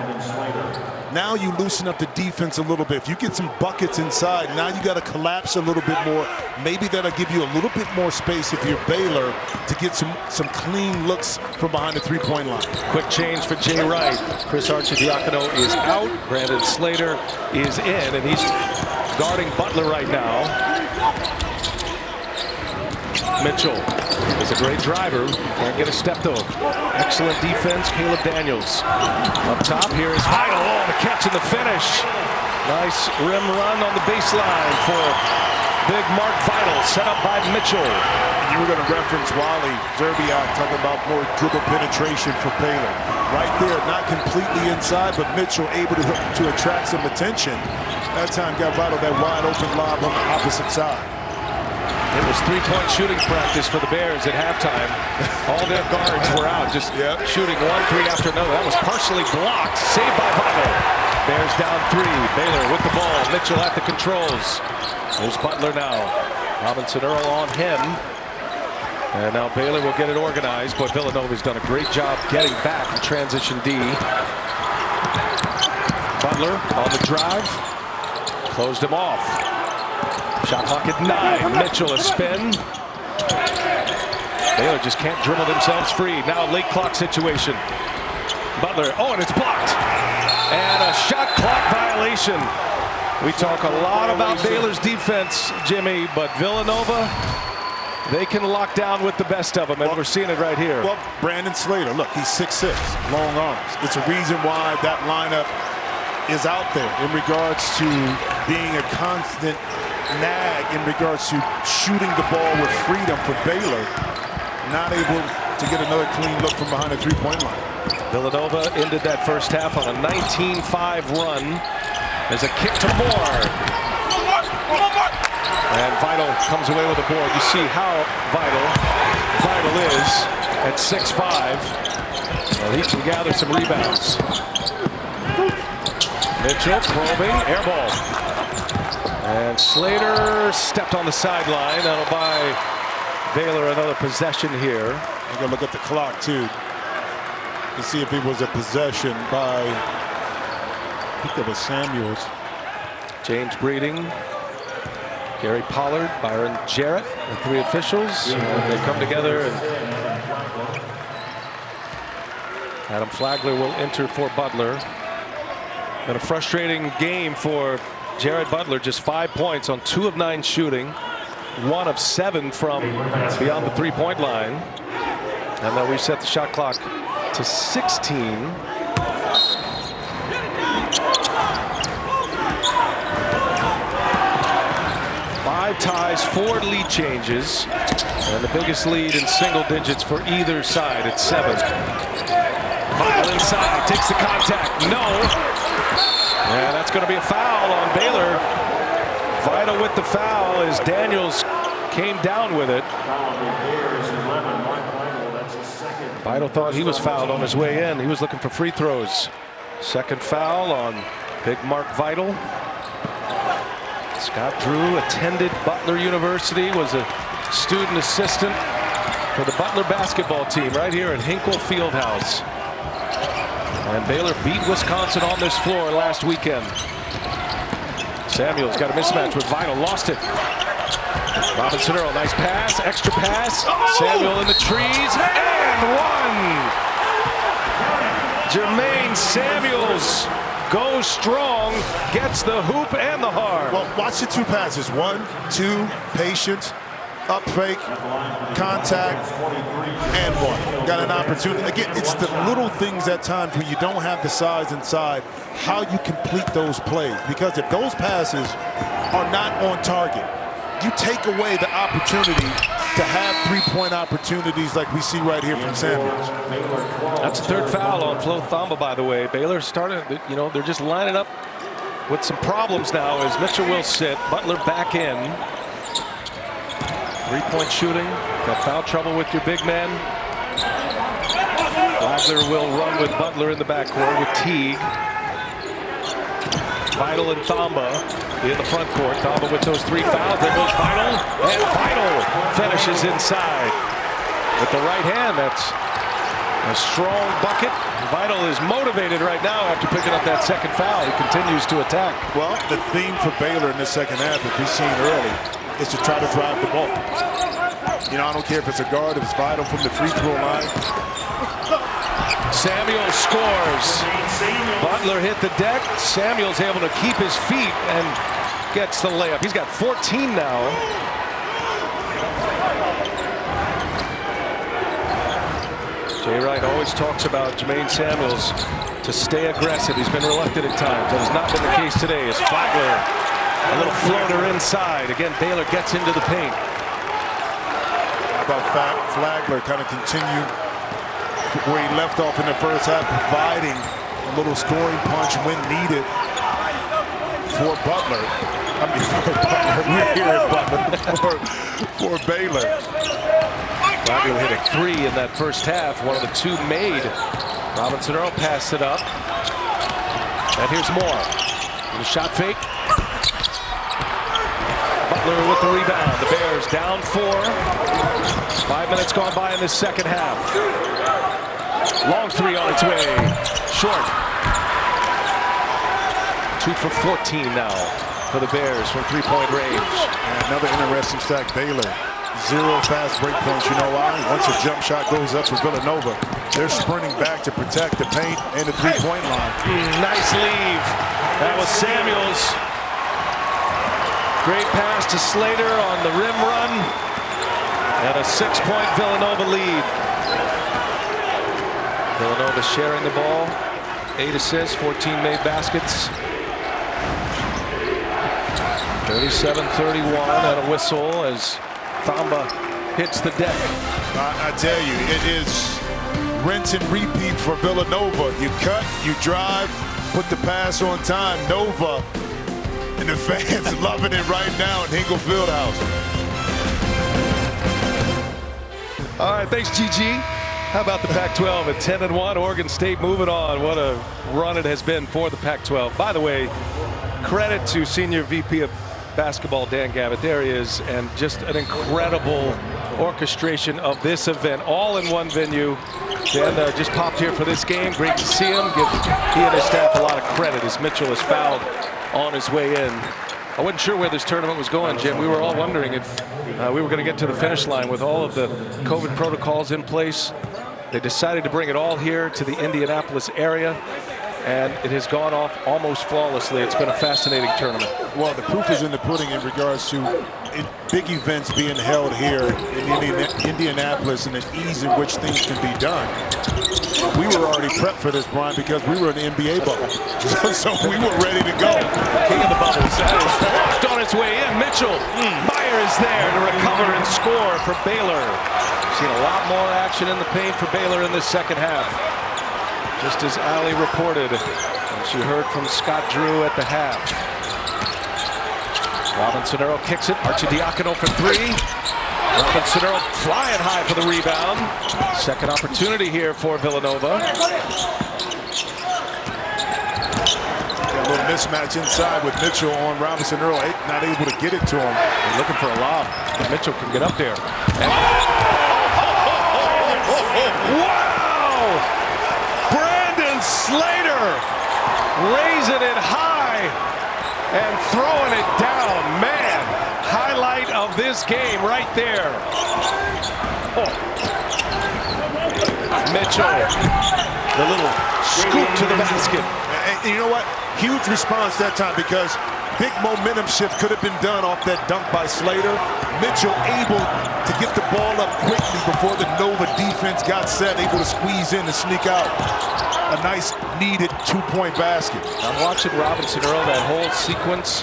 Now you loosen up the defense a little bit. If you get some buckets inside, now you got to collapse a little bit more. Maybe that'll give you a little bit more space if you're Baylor to get some clean looks from behind the three-point line. Quick change for Jay Wright. Chris Arcidiacono is out. Brandon Slater is in, and he's guarding Butler right now. Mitchell is a great driver. Can't get a step though. Excellent defense, Caleb Daniels. Up top here is Vital. Oh, the catch and the finish. Nice rim run on the baseline for big Mark Vital, set up by Mitchell. You were going to reference Wally Zerbiak talking about more dribble penetration for Baylor. Right there, not completely inside, but Mitchell able to attract some attention. That time got Vital that wide open lob on the opposite side. It was three-point shooting practice for the Bears at halftime. All their guards were out, just shooting 1 3 after another. That was partially blocked. Saved by Vital. Bears down 3. Baylor with the ball. Mitchell at the controls. There's Butler now. Robinson Earl on him. And now Baylor will get it organized. But Villanova's done a great job getting back in transition D. Butler on the drive. Closed him off. Shot clock at 9. Mitchell a spin. Baylor just can't dribble themselves free. Now late clock situation. Butler. Oh, and it's blocked. And a shot clock violation. We talk a lot about Baylor's defense, Jimmy, but Villanova, they can lock down with the best of them, and we're seeing it right here. Well, Brandon Slater, look, he's 6'6", long arms. It's a reason why that lineup is out there in regards to being a constant nag in regards to shooting the ball with freedom for Baylor. Not able to get another clean look from behind the three-point line. Villanova ended that first half on a 19-5 run. There's a kick to Moore. And Vital comes away with a board. You see how Vital is at 6'5". Well, he can gather some rebounds. Mitchell probing, air ball. And Slater stepped on the sideline. That'll buy Baylor another possession here. You gotta look at the clock too to see if it was a possession by, I think that was Samuels. James Breeding, Gary Pollard, Byron Jarrett, the 3 officials. And they come together, and Adam Flagler will enter for Butler. And a frustrating game for Jared Butler, just 5 points on 2 of 9 shooting, 1 of 7 from beyond the three-point line. And then we set the shot clock to 16. Five ties, 4 lead changes, and the biggest lead in single digits for either side at 7. Vital inside, takes the contact, no. And that's going to be a foul on Baylor. Vital with the foul as Daniels came down with it. Vital thought he was fouled on his way in. He was looking for free throws. Second foul on big Mark Vital. Scott Drew attended Butler University, was a student assistant for the Butler basketball team right here at Hinkle Fieldhouse. And Baylor beat Wisconsin on this floor last weekend. Samuels got a mismatch with Vital, lost it. Robinson Earl, nice pass, extra pass. Samuel in the trees, and 1. Jermaine Samuels goes strong, gets the hoop and the hard. Well, watch the 2 passes. 1, 2, patient, up fake, contact, and 1. Got an opportunity. Again, it's the little things at times when you don't have the size inside, how you complete those plays. Because if those passes are not on target, you take away the opportunity to have three-point opportunities like we see right here from Samuels. That's the third foul on Flo Thamba, by the way. Baylor started, you know, they're just lining up with some problems now as Mitchell will sit. Butler back in. Three-point shooting. Got foul trouble with your big man. Flagler will run with Butler in the backcourt with Teague. Vital and Thamba in the front court. Thamba with those 3 fouls. There goes Vital. And Vital finishes inside with the right hand. That's a strong bucket. Vital is motivated right now after picking up that second foul. He continues to attack. Well, the theme for Baylor in the second half, as we've seen early, is to try to drive the ball. You know, I don't care if it's a guard, if it's Vital from the free throw line. Samuel scores. Butler hit the deck. Samuel's able to keep his feet and gets the layup. He's got 14 now. Jay Wright always talks about Jermaine Samuels to stay aggressive. He's been reluctant at times. That has not been the case today as Flagler, a little floater inside. Again, Baylor gets into the paint. How about Flagler kind of continue where he left off in the first half, providing a little scoring punch when needed for Butler. I mean, for Butler. We're here at Butler for Baylor. Flagler hit a 3 in that first half. One of the 2 made. Robinson Earl passed it up. And here's more. The shot fake. Butler with the rebound. The Bears down 4. 5 minutes gone by in this second half. Long 3 on its way. Short. 2 for 14 now for the Bears from 3-point range. And another interesting stat, Baylor. 0 fast break points. You know why? Once a jump shot goes up for Villanova, they're sprinting back to protect the paint and the 3-point line. Nice leave. That was Samuels. Great pass to Slater on the rim run. And a 6-point Villanova lead. Villanova sharing the ball. 8 assists, 14 made baskets. 37-31 and a whistle as Thamba hits the deck. I tell you, it is rinse and repeat for Villanova. You cut, you drive, put the pass on time. Nova and the fans loving it right now in Hinkle Fieldhouse. All right, thanks, GG. How about the Pac-12 at 10-1? Oregon State moving on. What a run it has been for the Pac-12. By the way, credit to Senior VP of Basketball Dan Gavitt. There he is, and just an incredible orchestration of this event, all in one venue. Dan just popped here for this game. Great to see him. Give he and his staff a lot of credit as Mitchell is fouled on his way in. I wasn't sure where this tournament was going, Jim. We were all wondering if we were going to get to the finish line with all of the COVID protocols in place. They decided to bring it all here to the Indianapolis area, and it has gone off almost flawlessly. It's been a fascinating tournament. Well, the proof is in the pudding in regards to big events being held here in Indianapolis and the ease in which things can be done. We were already prepped for this, Brian, because we were in the NBA bubble. So we were ready to go. King of the bubbles. Blocked on its way in. Mitchell. Meyer is there to recover and score for Baylor. Seen a lot more action in the paint for Baylor in this second half. Just as Ali reported, and she heard from Scott Drew at the half. Robinson Earl kicks it. Arcidiacono for 3. Robinson Earl flying high for the rebound. Second opportunity here for Villanova. A little mismatch inside with Mitchell on Robinson Earl, not able to get it to him. They're looking for a lob. Mitchell can get up there. And wow! Brandon Slater raising it high and throwing it down. Man, highlight of this game right there. Oh. Mitchell, the little scoop to the basket. And you know what? Huge response that time because big momentum shift could have been done off that dunk by Slater. Mitchell able to get the ball up quickly before the Nova defense got set, able to squeeze in and sneak out. A nice needed 2-point basket. I'm watching Robinson Earl, that whole sequence.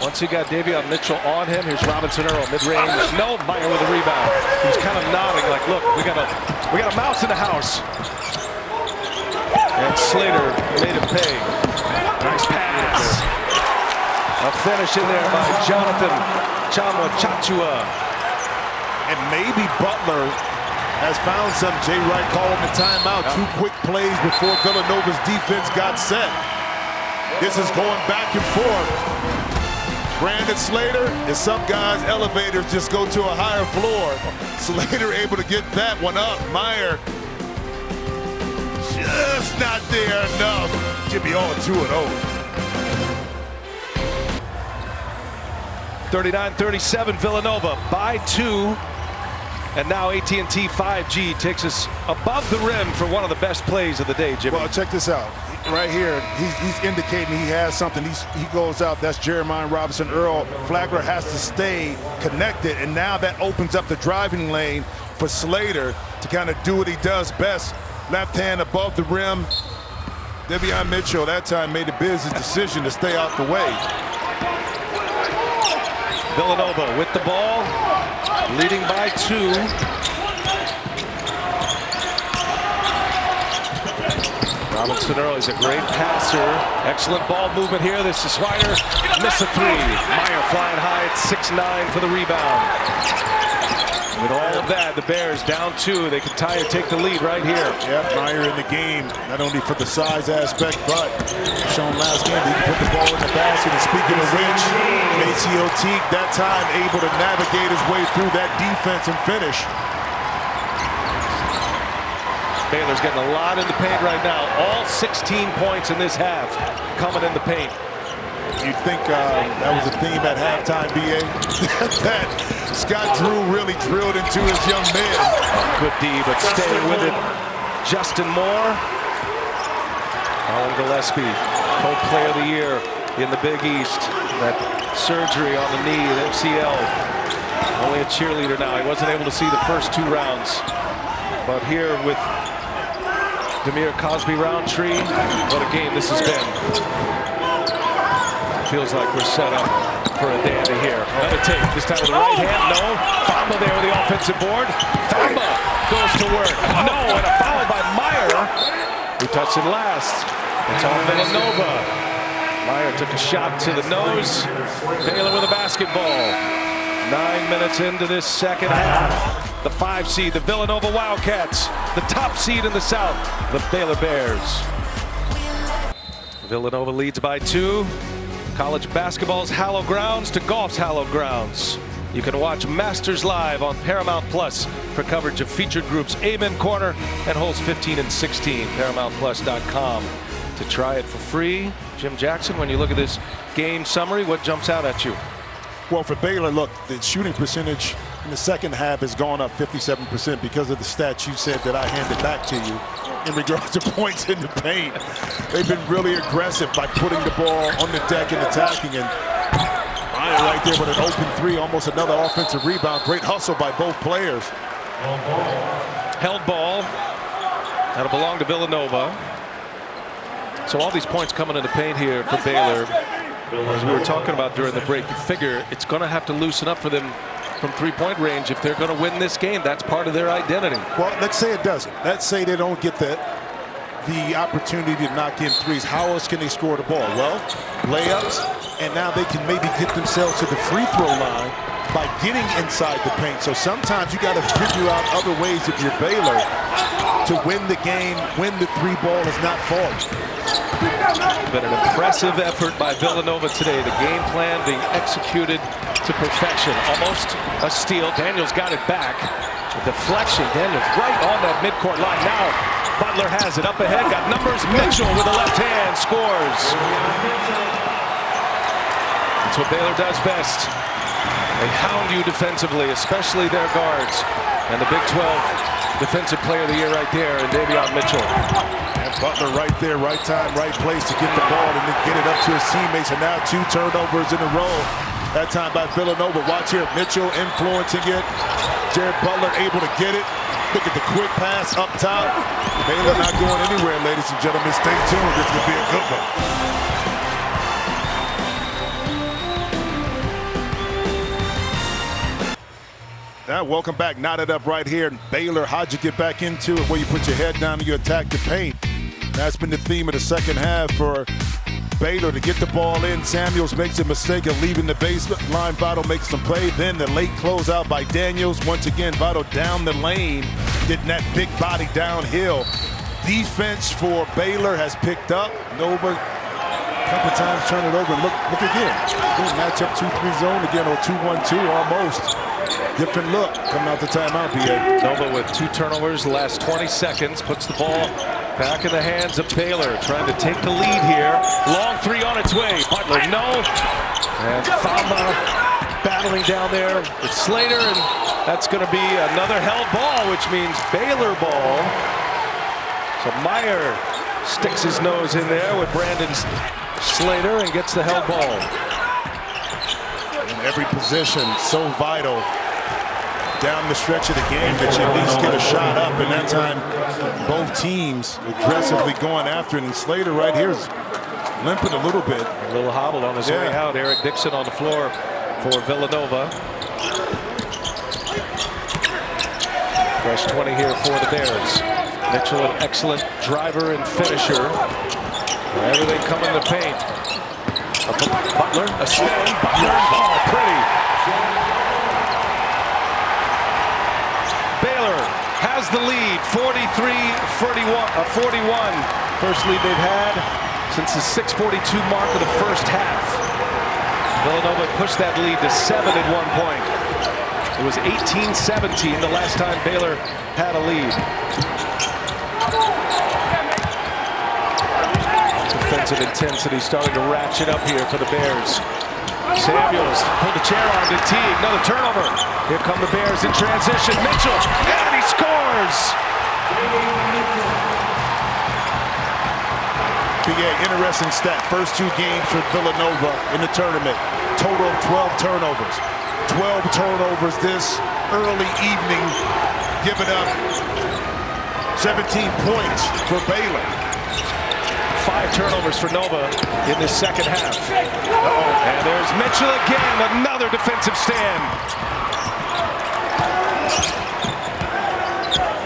Once he got Davion Mitchell on him, here's Robinson Earl, mid-range. No, Meyer with a rebound. He was kind of nodding like, look, we got a mouse in the house. And Slater made him pay. Nice pass. A finish in there by Jonathan Chachua. And maybe Butler has found some. Jay Wright calling the timeout. Two quick plays before Villanova's defense got set. This is going back and forth. Brandon Slater and some guys' elevators just go to a higher floor. Slater able to get that one up. Meyer just not there enough. Jimmy on 2-0. 39-37 Villanova by 2. And now AT&T 5G takes us above the rim for one of the best plays of the day, Jimmy. Well, check this out. Right here, he's indicating he has something. He goes out. That's Jeremiah Robinson Earl. Flagler has to stay connected, and now that opens up the driving lane for Slater to kind of do what he does best. Left hand above the rim. Davion Mitchell that time made a business decision to stay out the way. Villanova with the ball, leading by 2. Robinson Earl is a great passer. Excellent ball movement here. This is Swider. Miss a 3. Meyer flying high at 6'9" for the rebound. With all of that, the Bears down 2. They can tie and take the lead right here. Yep, Meyer in the game, not only for the size aspect, but shown last game, he can put the ball in the basket. And speaking of which, Maceo Teague that time able to navigate his way through that defense and finish. Baylor's getting a lot in the paint right now. All 16 points in this half coming in the paint. You'd think that was a theme at halftime, BA. That Scott Drew really drilled into his young men. Good D, but staying with it. Justin Moore. Colin Gillespie, co-player of the year in the Big East. That surgery on the knee at MCL. Only a cheerleader now. He wasn't able to see the first 2 rounds. But here with Demir Cosby-Roundtree, what a game this has been. Feels like we're set up for a dandy here. Another take, this time with the right hand, no. Famba there with the offensive board. Famba goes to work. No, and a foul by Meyer, who touched it last. It's on Villanova. Meyer took a shot to the nose. Baylor with a basketball. 9 minutes into this second half. The 5 seed, the Villanova Wildcats. The top seed in the South, the Baylor Bears. Villanova leads by 2. College basketball's hallowed grounds to golf's hallowed grounds. You can watch Masters live on Paramount Plus for coverage of featured groups Amen Corner and holes 15 and 16. ParamountPlus.com to try it for free. Jim Jackson, when you look at this game summary, what jumps out at you? Well, for Baylor, look, the shooting percentage in the second half has gone up 57% because of the stats you said that I handed back to you in regards to points in the paint. They've been really aggressive by putting the ball on the deck and attacking. And Meyer right there with an open 3, almost another offensive rebound. Great hustle by both players. Held ball. That'll belong to Villanova. So all these points coming in the paint here for Baylor. As we were talking about during the break, you figure it's going to have to loosen up for them from 3-point range if they're going to win this game. That's part of their identity. Well, let's say it doesn't. Let's say they don't get the opportunity to knock in 3s. How else can they score the ball? Well, layups, and now they can maybe get themselves to the free throw line by getting inside the paint. So sometimes you got to figure out other ways if you're Baylor to win the game when the 3 ball is not falling. Been an impressive effort by Villanova today. The game plan being executed to perfection. Almost a steal. Daniels got it back. A deflection. Daniels right on that midcourt line. Now Butler has it up ahead. Got numbers. Mitchell with the left hand scores. That's what Baylor does best. They hound you defensively, especially their guards. And the Big 12 Defensive Player of the Year right there in Davion Mitchell. And Butler right there, right time, right place to get the ball and then get it up to his teammates. And now 2 turnovers in a row. That time by Villanova. Watch here, Mitchell influencing it. Jared Butler able to get it. Look at the quick pass up top. Baylor not going anywhere, ladies and gentlemen. Stay tuned. This will be a good one. Welcome back. Knotted up right here. Baylor, how'd you get back into it? Where you put your head down and you attack the paint. That's been the theme of the second half for Baylor to get the ball in. Samuels makes a mistake of leaving the baseline. Votto makes some play. Then the late closeout by Daniels. Once again, Votto down the lane, getting that big body downhill. Defense for Baylor has picked up. Nova a couple times turn it over. Look again. Good matchup 2-3 zone again, or 2-1-2 almost. Different look coming out the timeout, BA. Nova with 2 turnovers the last 20 seconds. Puts the ball back in the hands of Baylor. Trying to take the lead here. Long 3 on its way. Butler, no. And Thamba battling down there with Slater. And that's going to be another held ball, which means Baylor ball. So Meyer sticks his nose in there with Brandon Slater and gets the held ball. In every position, so vital down the stretch of the game that you at least get a shot up, and that time both teams aggressively going after it. And Slater right here is limping a little bit. A little hobbled on his way out. Eric Dixon on the floor for Villanova. Fresh 20 here for the Bears. Mitchell, an excellent driver and finisher. Everything coming to paint. Butler, a spin. Butler, oh, pretty. Baylor has the lead, 43-41. First lead they've had since the 6:42 mark of the first half. Villanova pushed that lead to 7 at one point. It was 18-17 the last time Baylor had a lead. Defensive intensity starting to ratchet up here for the Bears. Samuels pulled the chair on to Teague. Another turnover. Here come the Bears in transition. Mitchell, and he scores! BA, interesting stat. First 2 games for Villanova in the tournament. Total of 12 turnovers. 12 turnovers this early evening, giving up 17 points for Baylor. 5 turnovers for Nova in the second half. And there's Mitchell again, another defensive stand.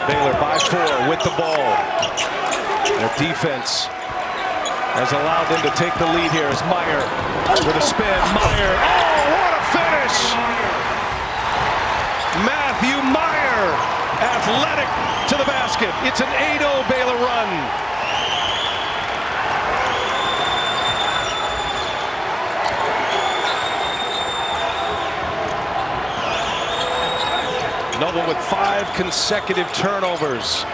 Baylor by 4 with the ball. Their defense has allowed them to take the lead here as Meyer with a spin. Meyer, oh, what a finish! Matthew Meyer, athletic to the basket. It's an 8-0 Baylor run. Nova with 5 consecutive turnovers.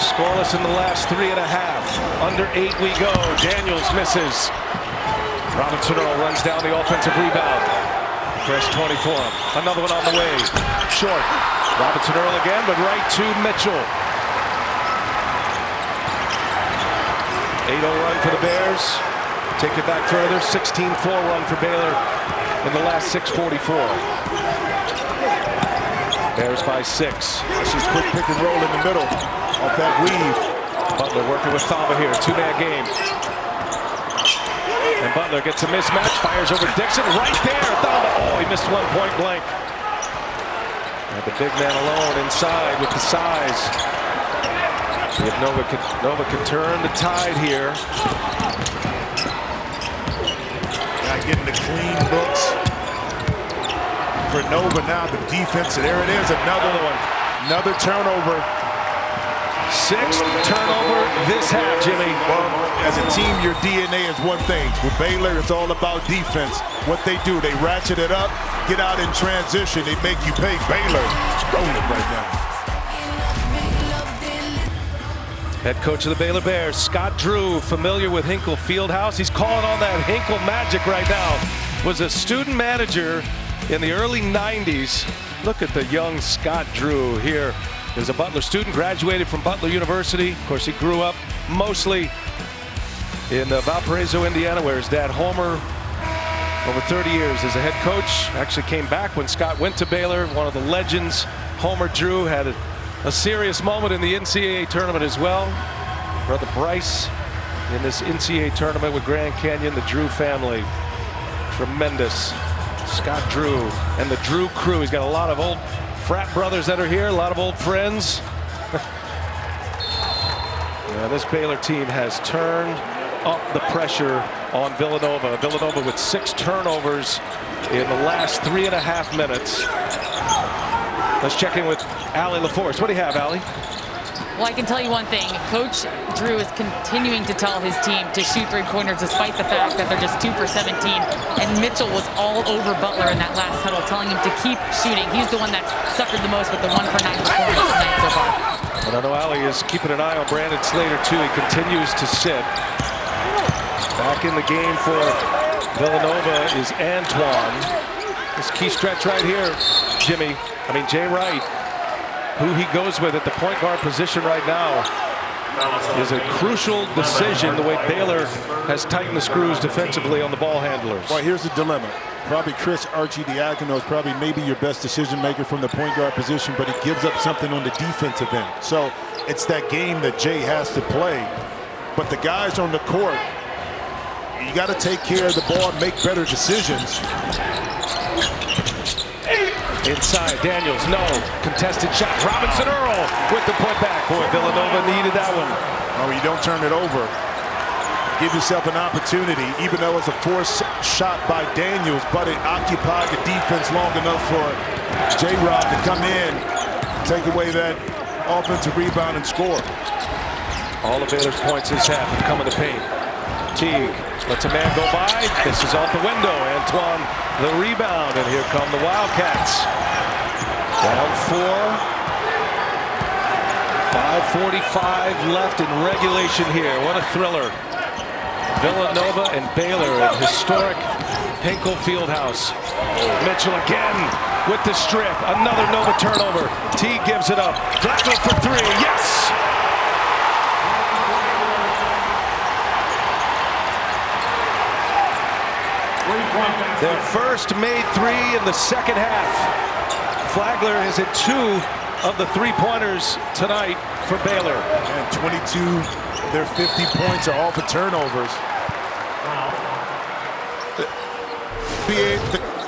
Scoreless in the last 3.5. Under 8 we go. Daniels misses. Robinson Earl runs down the offensive rebound. Fresh 20 for him. Another one on the way. Short. Robinson Earl again, but right to Mitchell. 8-0 run for the Bears. Take it back further. 16-4 run for Baylor in the last 6:44. Bears by 6. This is quick pick and roll in the middle off that weave. Butler working with Thamba here. 2-man game. And Butler gets a mismatch. Fires over Dixon. Right there. Thamba. Oh, he missed one point blank. And the big man alone inside with the size. See if Nova can turn the tide here. Not getting the clean looks for Nova now. The defense, and there it is, another one. Another turnover. 6th turnover this half, Jimmy. Well, as a team, your DNA is one thing. With Baylor, it's all about defense. What they do, they ratchet it up, get out in transition, they make you pay. Baylor rolling right now. Head coach of the Baylor Bears, Scott Drew, familiar with Hinkle Fieldhouse. He's calling on that Hinkle magic right now. Was a student manager in the early 90s. Look at the young Scott Drew here. He's a Butler student, graduated from Butler University. Of course, he grew up mostly in Valparaiso, Indiana, where his dad, Homer, over 30 years as a head coach. Actually came back when Scott went to Baylor. One of the legends, Homer Drew, had a serious moment in the NCAA tournament as well. Brother Bryce in this NCAA tournament with Grand Canyon, the Drew family. Tremendous. Scott Drew and the Drew crew. He's got a lot of old frat brothers that are here, a lot of old friends. Yeah, this Baylor team has turned up the pressure on Villanova. Villanova with 6 turnovers in the last 3.5 minutes. Let's check in with Allie LaForce. What do you have, Allie? Well, I can tell you one thing. Coach Drew is continuing to tell his team to shoot three-pointers despite the fact that they're just 2 for 17. And Mitchell was all over Butler in that last huddle, telling him to keep shooting. He's the one that's suffered the most with the 1 for 9 performance tonight so far. And I know Allie is keeping an eye on Brandon Slater, too. He continues to sit. Back in the game for Villanova is Antoine. This key stretch right here, Jay Wright. Who he goes with at the point guard position right now is a crucial decision, the way Baylor has tightened the screws defensively on the ball handlers. Well, here's the dilemma. Probably Chris Arcidiacono is probably maybe your best decision maker from the point guard position, but he gives up something on the defensive end. So it's that game that Jay has to play. But the guys on the court, you got to take care of the ball and make better decisions. Inside, Daniels, no. Contested shot. Robinson Earl with the putback. Boy, Villanova needed that one. Oh, you don't turn it over. Give yourself an opportunity, even though it's a forced shot by Daniels, but it occupied the defense long enough for J-Rob to come in, take away that offensive rebound and score. All of Baylor's points this half have come in the paint. Teague lets a man go by. This is out the window. Antoine, the rebound, and here come the Wildcats. Down 4. 5:45 left in regulation here. What a thriller. Villanova and Baylor at historic Hinkle Fieldhouse. Mitchell again with the strip. Another Nova turnover. Teague gives it up. Flagler for 3. Yes! Their first made 3 in the second half. Flagler has hit 2 of the 3-pointers tonight for Baylor. And 22 of their 50 points are all for turnovers.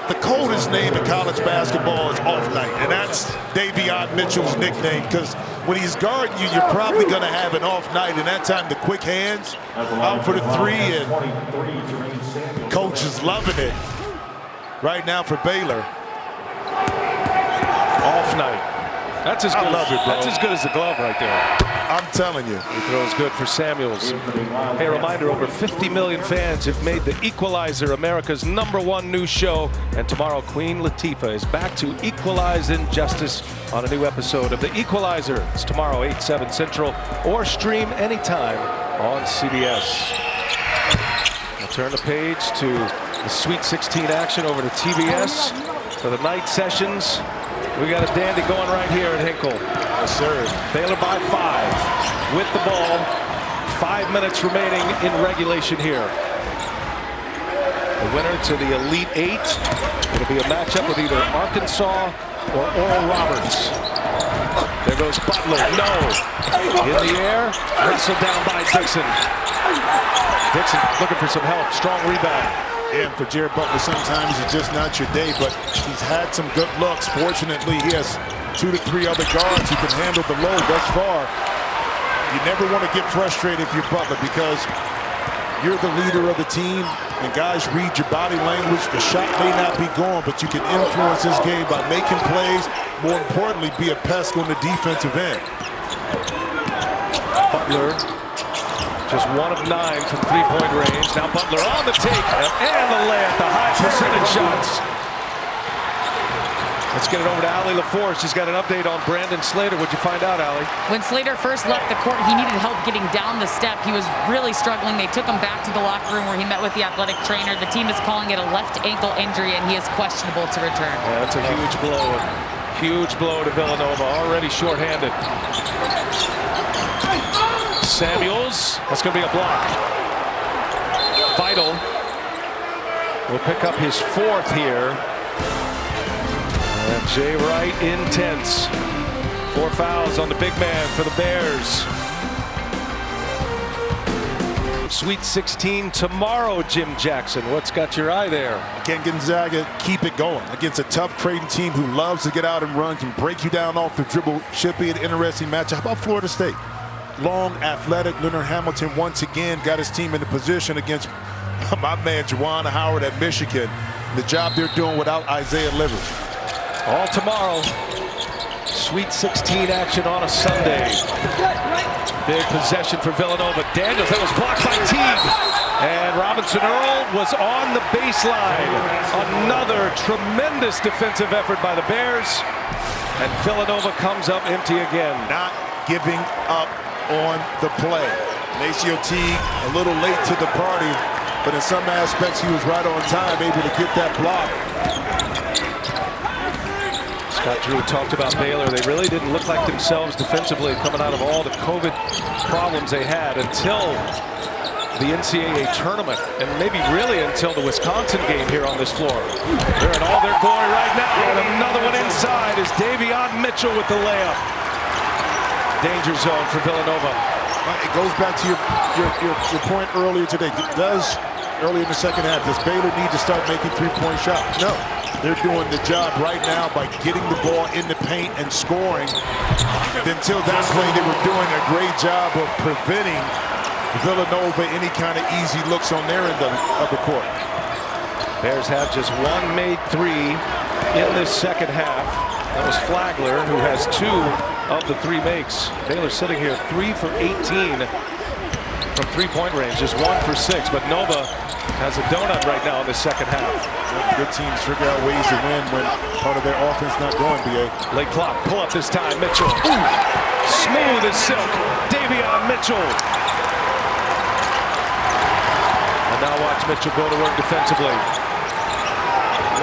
The coldest name in college basketball is off night, and that's Davion Mitchell's nickname, because when he's guarding you, you're probably going to have an off night, and that time the quick hands out for the 3, and coach is loving it right now for Baylor. Off night. That's as good. I love it, bro. That's as good as the glove right there. I'm telling you. He throws good for Samuels. Hey, a reminder, over 50 million fans have made The Equalizer America's #1 news show. And tomorrow, Queen Latifah is back to equalize injustice on a new episode of The Equalizer. It's tomorrow, 8/7 Central, or stream anytime on CBS. We'll turn the page to the Sweet 16 action over to TBS for the night sessions. We got a dandy going right here at Hinkle. Yes, sir. Baylor by 5 with the ball. 5 minutes remaining in regulation here. The winner to the Elite 8. It'll be a matchup with either Arkansas or Oral Roberts. There goes Butler. No. In the air. Wrestled down by Dixon. Dixon looking for some help. Strong rebound. And for Jared Butler, sometimes it's just not your day, but he's had some good looks. Fortunately, he has 2 to 3 other guards who can handle the load thus far. You never want to get frustrated if you're Butler, because you're the leader of the team, and guys read your body language. The shot may not be going, but you can influence this game by making plays. More importantly, be a pest on the defensive end. Butler. Just 1 of 9 from 3-point range. Now Butler on the take and the layup, the high percentage shots. Let's get it over to Allie LaForce. She's got an update on Brandon Slater. What'd you find out, Allie? When Slater first left the court, he needed help getting down the step. He was really struggling. They took him back to the locker room where he met with the athletic trainer. The team is calling it a left ankle injury, and he is questionable to return. Yeah, that's a huge blow. Huge blow to Villanova, already shorthanded. Samuels, that's going to be a block. Vital will pick up his 4th here. And Jay Wright intense. 4 fouls on the big man for the Bears. Sweet 16 tomorrow, Jim Jackson. What's got your eye there? Can Gonzaga keep it going against a tough Creighton team who loves to get out and run, can break you down off the dribble? Should be an interesting matchup. How about Florida State? Long, athletic Leonard Hamilton once again got his team in the position against my man Juwan Howard at Michigan. The job they're doing without Isaiah Livers. All tomorrow. Sweet 16 action on a Sunday. Big possession for Villanova. Daniels, that was blocked by Teague. And Robinson Earl was on the baseline. Another tremendous defensive effort by the Bears. And Villanova comes up empty again. Not giving up on the play. Nacio Teague a little late to the party, but in some aspects he was right on time, able to get that block. Scott Drew talked about Baylor. They really didn't look like themselves defensively coming out of all the COVID problems they had until the NCAA tournament, and maybe really until the Wisconsin game here on this floor. They're in all their glory right now, and another one inside is Davion Mitchell with the layup. Danger zone for Villanova. It goes back to your point earlier today. Earlier in the second half, does Baylor need to start making three-point shots? No. They're doing the job right now by getting the ball in the paint and scoring. Until that play, they were doing a great job of preventing Villanova any kind of easy looks on their end of the court. Bears have just one made three in this second half. That was Flagler, who has 2 of the 3 makes. Baylor sitting here 3 for 18 from three-point range, just 1 for 6. But Nova has a donut right now in the second half. Good teams figure out ways to win when part of their offense not going, B.A. Late clock, pull up this time, Mitchell. Ooh, smooth as silk, Davion Mitchell. And now watch Mitchell go to work defensively.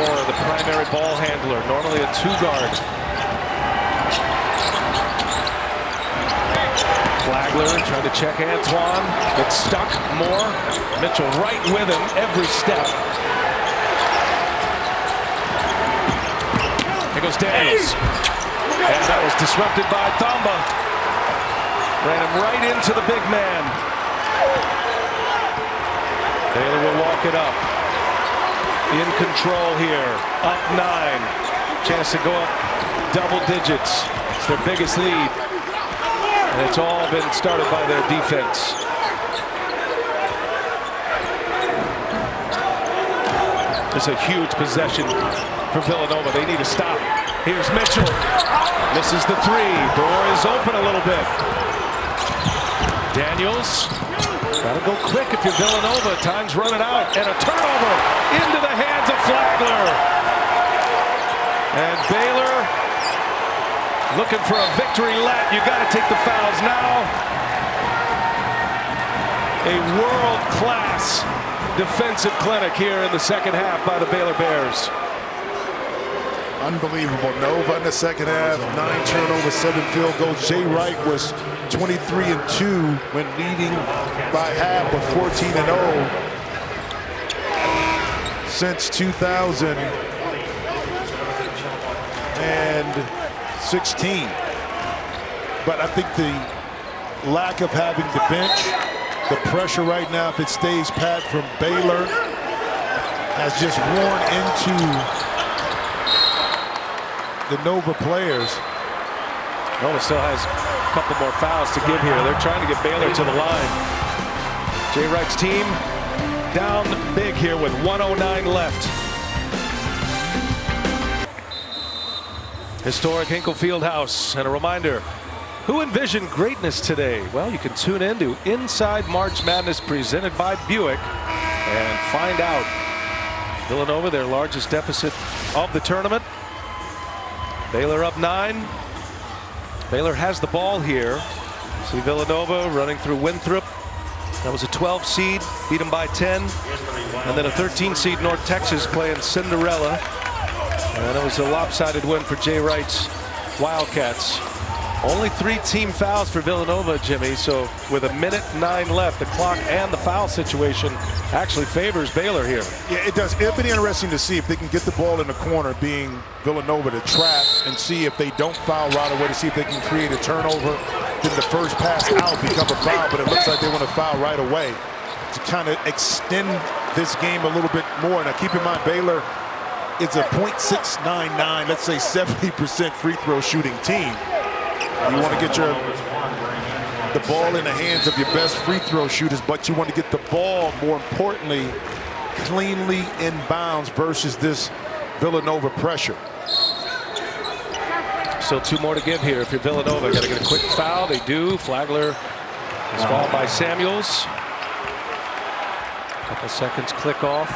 More the primary ball handler, normally a 2-guard. Flagler trying to check Antoine, gets stuck more. Mitchell right with him every step. Here goes Daniels. And that was disrupted by Thamba. Ran him right into the big man. Baylor will walk it up. In control here, up 9. Chance to go up double digits. It's their biggest lead. And it's all been started by their defense. It's a huge possession for Villanova. They need to stop. Here's Mitchell. Misses the 3. Door is open a little bit. Daniels. Gotta go quick if you're Villanova. Time's running out. And a turnover into the hands of Flagler. And Baylor looking for a victory lap. You gotta take the fouls now. A world-class defensive clinic here in the second half by the Baylor Bears. Unbelievable. Nova in the second half, 9 turnovers, 7 field goals. Jay Wright was 23-2 when leading by half, but 14-0 since 2016. But I think the lack of having the bench, the pressure right now, if it stays pat from Baylor, has just worn into the Nova players. Nova still has a couple more fouls to give here. They're trying to get Baylor to the line. Jay Wright's team down big here with 1:09 left. Historic Hinkle Fieldhouse. And a reminder, who envisioned greatness today? Well, you can tune in to Inside March Madness presented by Buick and find out. Villanova, their largest deficit of the tournament. Baylor up 9. Baylor has the ball here. See Villanova running through Winthrop. That was a 12 seed, beat them by 10. And then a 13 seed North Texas playing Cinderella. And it was a lopsided win for Jay Wright's Wildcats. Only 3 team fouls for Villanova, Jimmy. So with 1:09 left, the clock and the foul situation actually favors Baylor here. Yeah, it does. It'll be interesting to see if they can get the ball in the corner, being Villanova, to trap and see if they don't foul right away, to see if they can create a turnover. Then the first pass out become a foul, but it looks like they want to foul right away. to kind of extend this game a little bit more. Now, keep in mind, Baylor is a .699, let's say 70% free throw shooting team. You want to get the ball in the hands of your best free throw shooters, but you want to get the ball, more importantly, cleanly in bounds versus this Villanova pressure. Still 2 more to give here. If you're Villanova, got to get a quick foul. They do. Flagler is fouled by Samuels. Couple seconds, click off.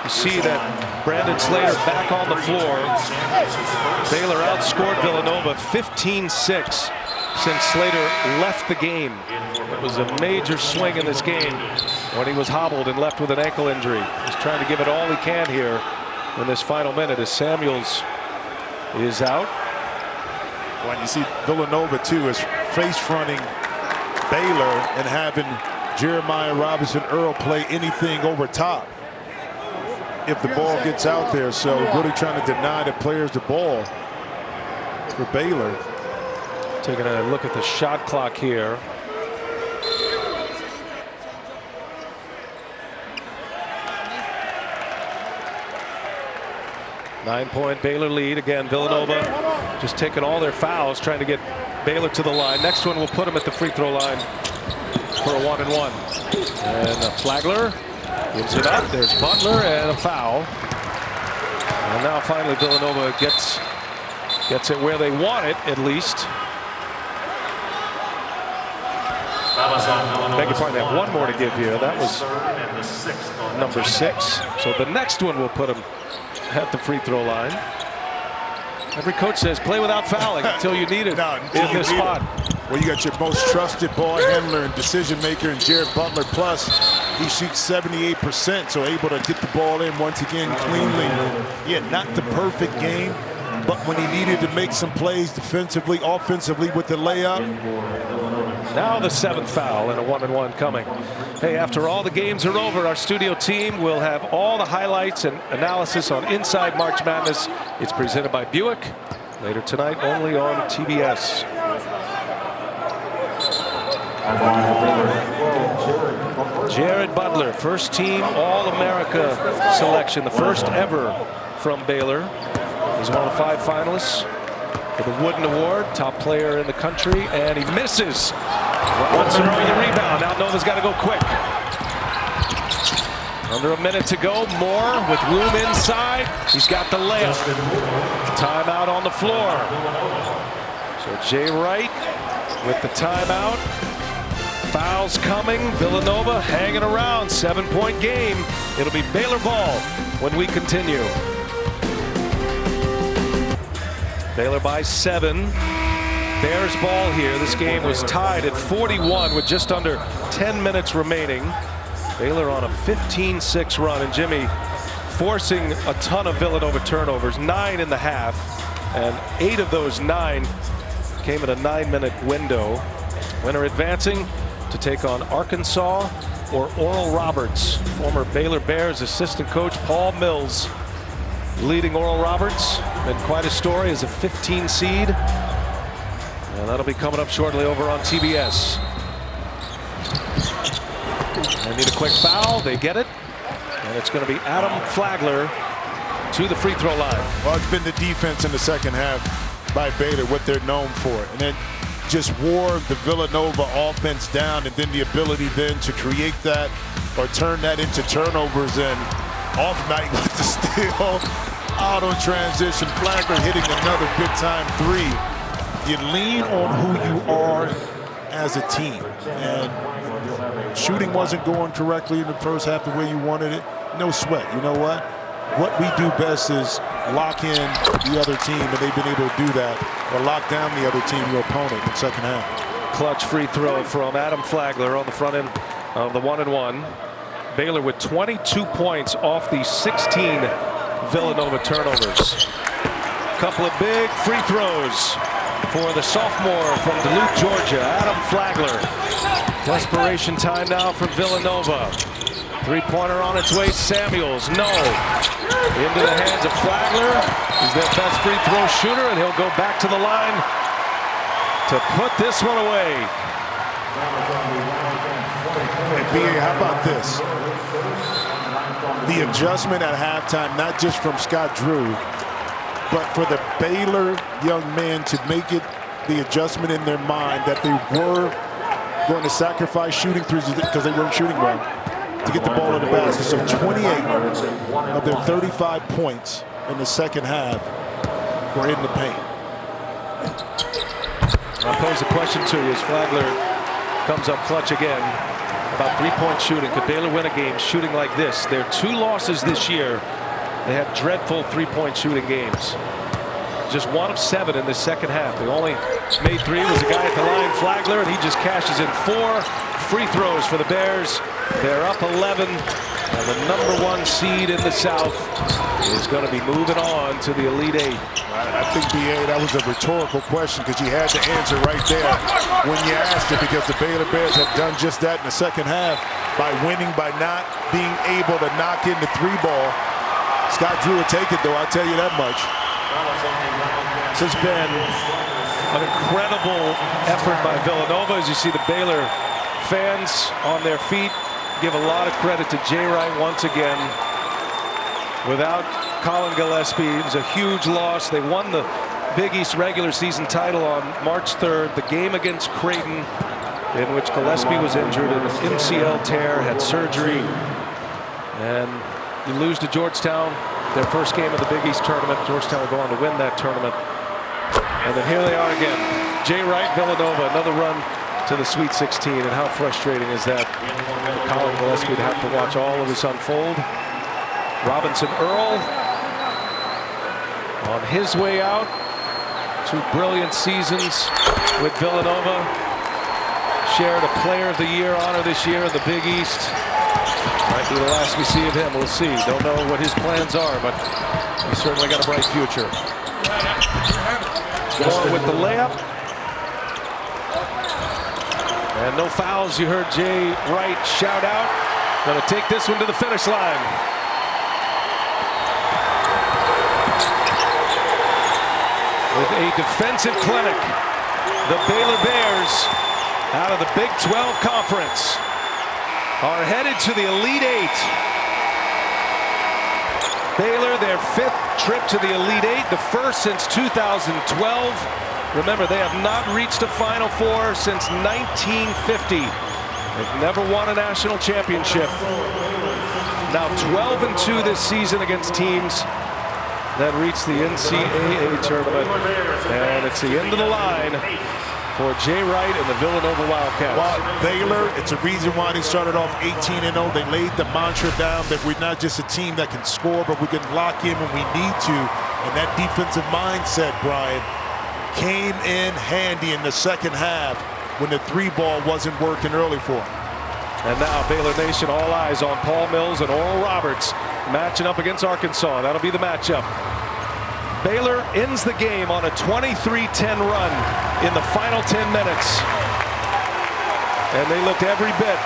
You see that Brandon Slater back on the floor. Baylor outscored Villanova 15-6 since Slater left the game. It was a major swing in this game when he was hobbled and left with an ankle injury. He's trying to give it all he can here in this final minute as Samuels is out. When you see Villanova too is face fronting Baylor and having Jeremiah Robinson Earl play anything over top if the ball gets out there. So really trying to deny the players the ball for Baylor. Taking a look at the shot clock here. Nine-point Baylor lead. Again, Villanova just taking all their fouls, trying to get Baylor to the line. Next one will put them at the free throw line for a 1-and-1. And Flagler gives it up. There's Butler and a foul. And now finally Villanova gets it where they want it, at least. Beg your pardon, I have one more to give here. That was number 6. So the next one will put him at the free throw line. Every coach says play without fouling until you need it in this spot. Well, you got your most trusted ball handler and decision maker in Jared Butler. Plus, he shoots 78%, so able to get the ball in once again cleanly. Yeah, not the perfect game, but when he needed to make some plays defensively, offensively with the layup. Now the 7th foul and a 1-and-1 coming. Hey, after all the games are over, our studio team will have all the highlights and analysis on Inside March Madness. It's presented by Buick. Later tonight, only on TBS. Jared Butler, first team All-America selection, the first ever from Baylor. He's one of the 5 finalists for the Wooden Award, top player in the country, and he misses. Robinson over the rebound. Now Nova's got to go quick. Under a minute to go. Moore with room inside. He's got the layup. Timeout on the floor. So Jay Wright with the timeout. Fouls coming. Villanova hanging around. 7-point game. It'll be Baylor ball when we continue. Baylor by 7. Bears ball here. This game was tied at 41 with just under 10 minutes remaining. Baylor on a 15-6 run, and Jimmy forcing a ton of Villanova turnovers, 9 in the half, and 8 of those 9 came in a 9-minute window. Winner advancing to take on Arkansas or Oral Roberts. Former Baylor Bears assistant coach Paul Mills leading Oral Roberts. Been quite a story as a 15 seed. And that'll be coming up shortly over on TBS. They need a quick foul. They get it. And it's going to be Adam Flagler to the free throw line. Well, it's been the defense in the second half by Baylor, what they're known for. And then just wore the Villanova offense down, and then the ability then to create that or turn that into turnovers, and off night with the steal out on transition. Flagler hitting another big time 3. You lean on who you are as a team, and shooting wasn't going correctly in the first half the way you wanted it. No sweat. You know what? What we do best is lock in the other team, and they've been able to do that, or lock down the other team, your opponent, in the second half. Clutch free throw from Adam Flagler on the front end of the 1-and-1. Baylor with 22 points off the 16 Villanova turnovers. Couple of big free throws for the sophomore from Duluth, Georgia, Adam Flagler. Desperation time now for Villanova. Three-pointer on its way. Samuels, no. Into the hands of Flagler. He's their best free throw shooter, and he'll go back to the line to put this one away. And B.A., how about this? The adjustment at halftime, not just from Scott Drew, but for the Baylor young men to make it the adjustment in their mind that they were going to sacrifice shooting threes because they weren't shooting well to get the ball in the basket. So 28 of their 35 points in the second half were in the paint. I'll pose a question to you as Flagler comes up clutch again about three-point shooting. Could Baylor win a game shooting like this? Their 2 losses this year, they had dreadful three-point shooting games. Just 1 of 7 in the second half. They only made 3. Was a guy at the line, Flagler, and he just cashes in 4 free throws for the Bears. They're up 11, and the #1 seed in the South is going to be moving on to the Elite 8. I think, B.A., that was a rhetorical question because you had to answer right there when you asked it, because the Baylor Bears have done just that in the second half by winning, by not being able to knock in the 3-ball. Scott Drew would take it, though, I'll tell you that much. This has been an incredible effort by Villanova. As you see the Baylor fans on their feet, give a lot of credit to Jay Wright once again. Without Colin Gillespie, it was a huge loss. They won the Big East regular season title on March 3rd. The game against Creighton, in which Gillespie was injured in an MCL tear, had surgery. And you lose to Georgetown, their first game of the Big East tournament. Georgetown will go on to win that tournament. And then here they are again. Jay Wright, Villanova, another run to the Sweet 16. And how frustrating is that for Colin Gillespie to have to watch all of this unfold. Robinson Earl on his way out. 2 brilliant seasons with Villanova. Shared a Player of the Year honor this year in the Big East. Might be the last we see of him. We'll see. Don't know what his plans are, but he's certainly got a bright future. Going with the layup. And no fouls. You heard Jay Wright shout out. Going to take this one to the finish line. With a defensive clinic, the Baylor Bears, out of the Big 12 Conference, are headed to the Elite 8. Baylor, their 5th trip to the Elite 8, the first since 2012. Remember, they have not reached a Final Four since 1950. They've never won a national championship. Now 12-2 this season against teams that reached the NCAA tournament. And it's the end of the line for Jay Wright and the Villanova Wildcats. Well, Baylor, it's a reason why they started off 18-0. They laid the mantra down that we're not just a team that can score, but we can lock in when we need to. And that defensive mindset, Brian, came in handy in the second half when the 3-ball wasn't working early for them. And now Baylor Nation, all eyes on Paul Mills and Oral Roberts matching up against Arkansas. That'll be the matchup. Baylor ends the game on a 23-10 run in the final 10 minutes. And they looked every bit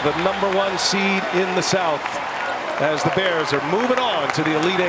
the #1 seed in the South as the Bears are moving on to the Elite 8.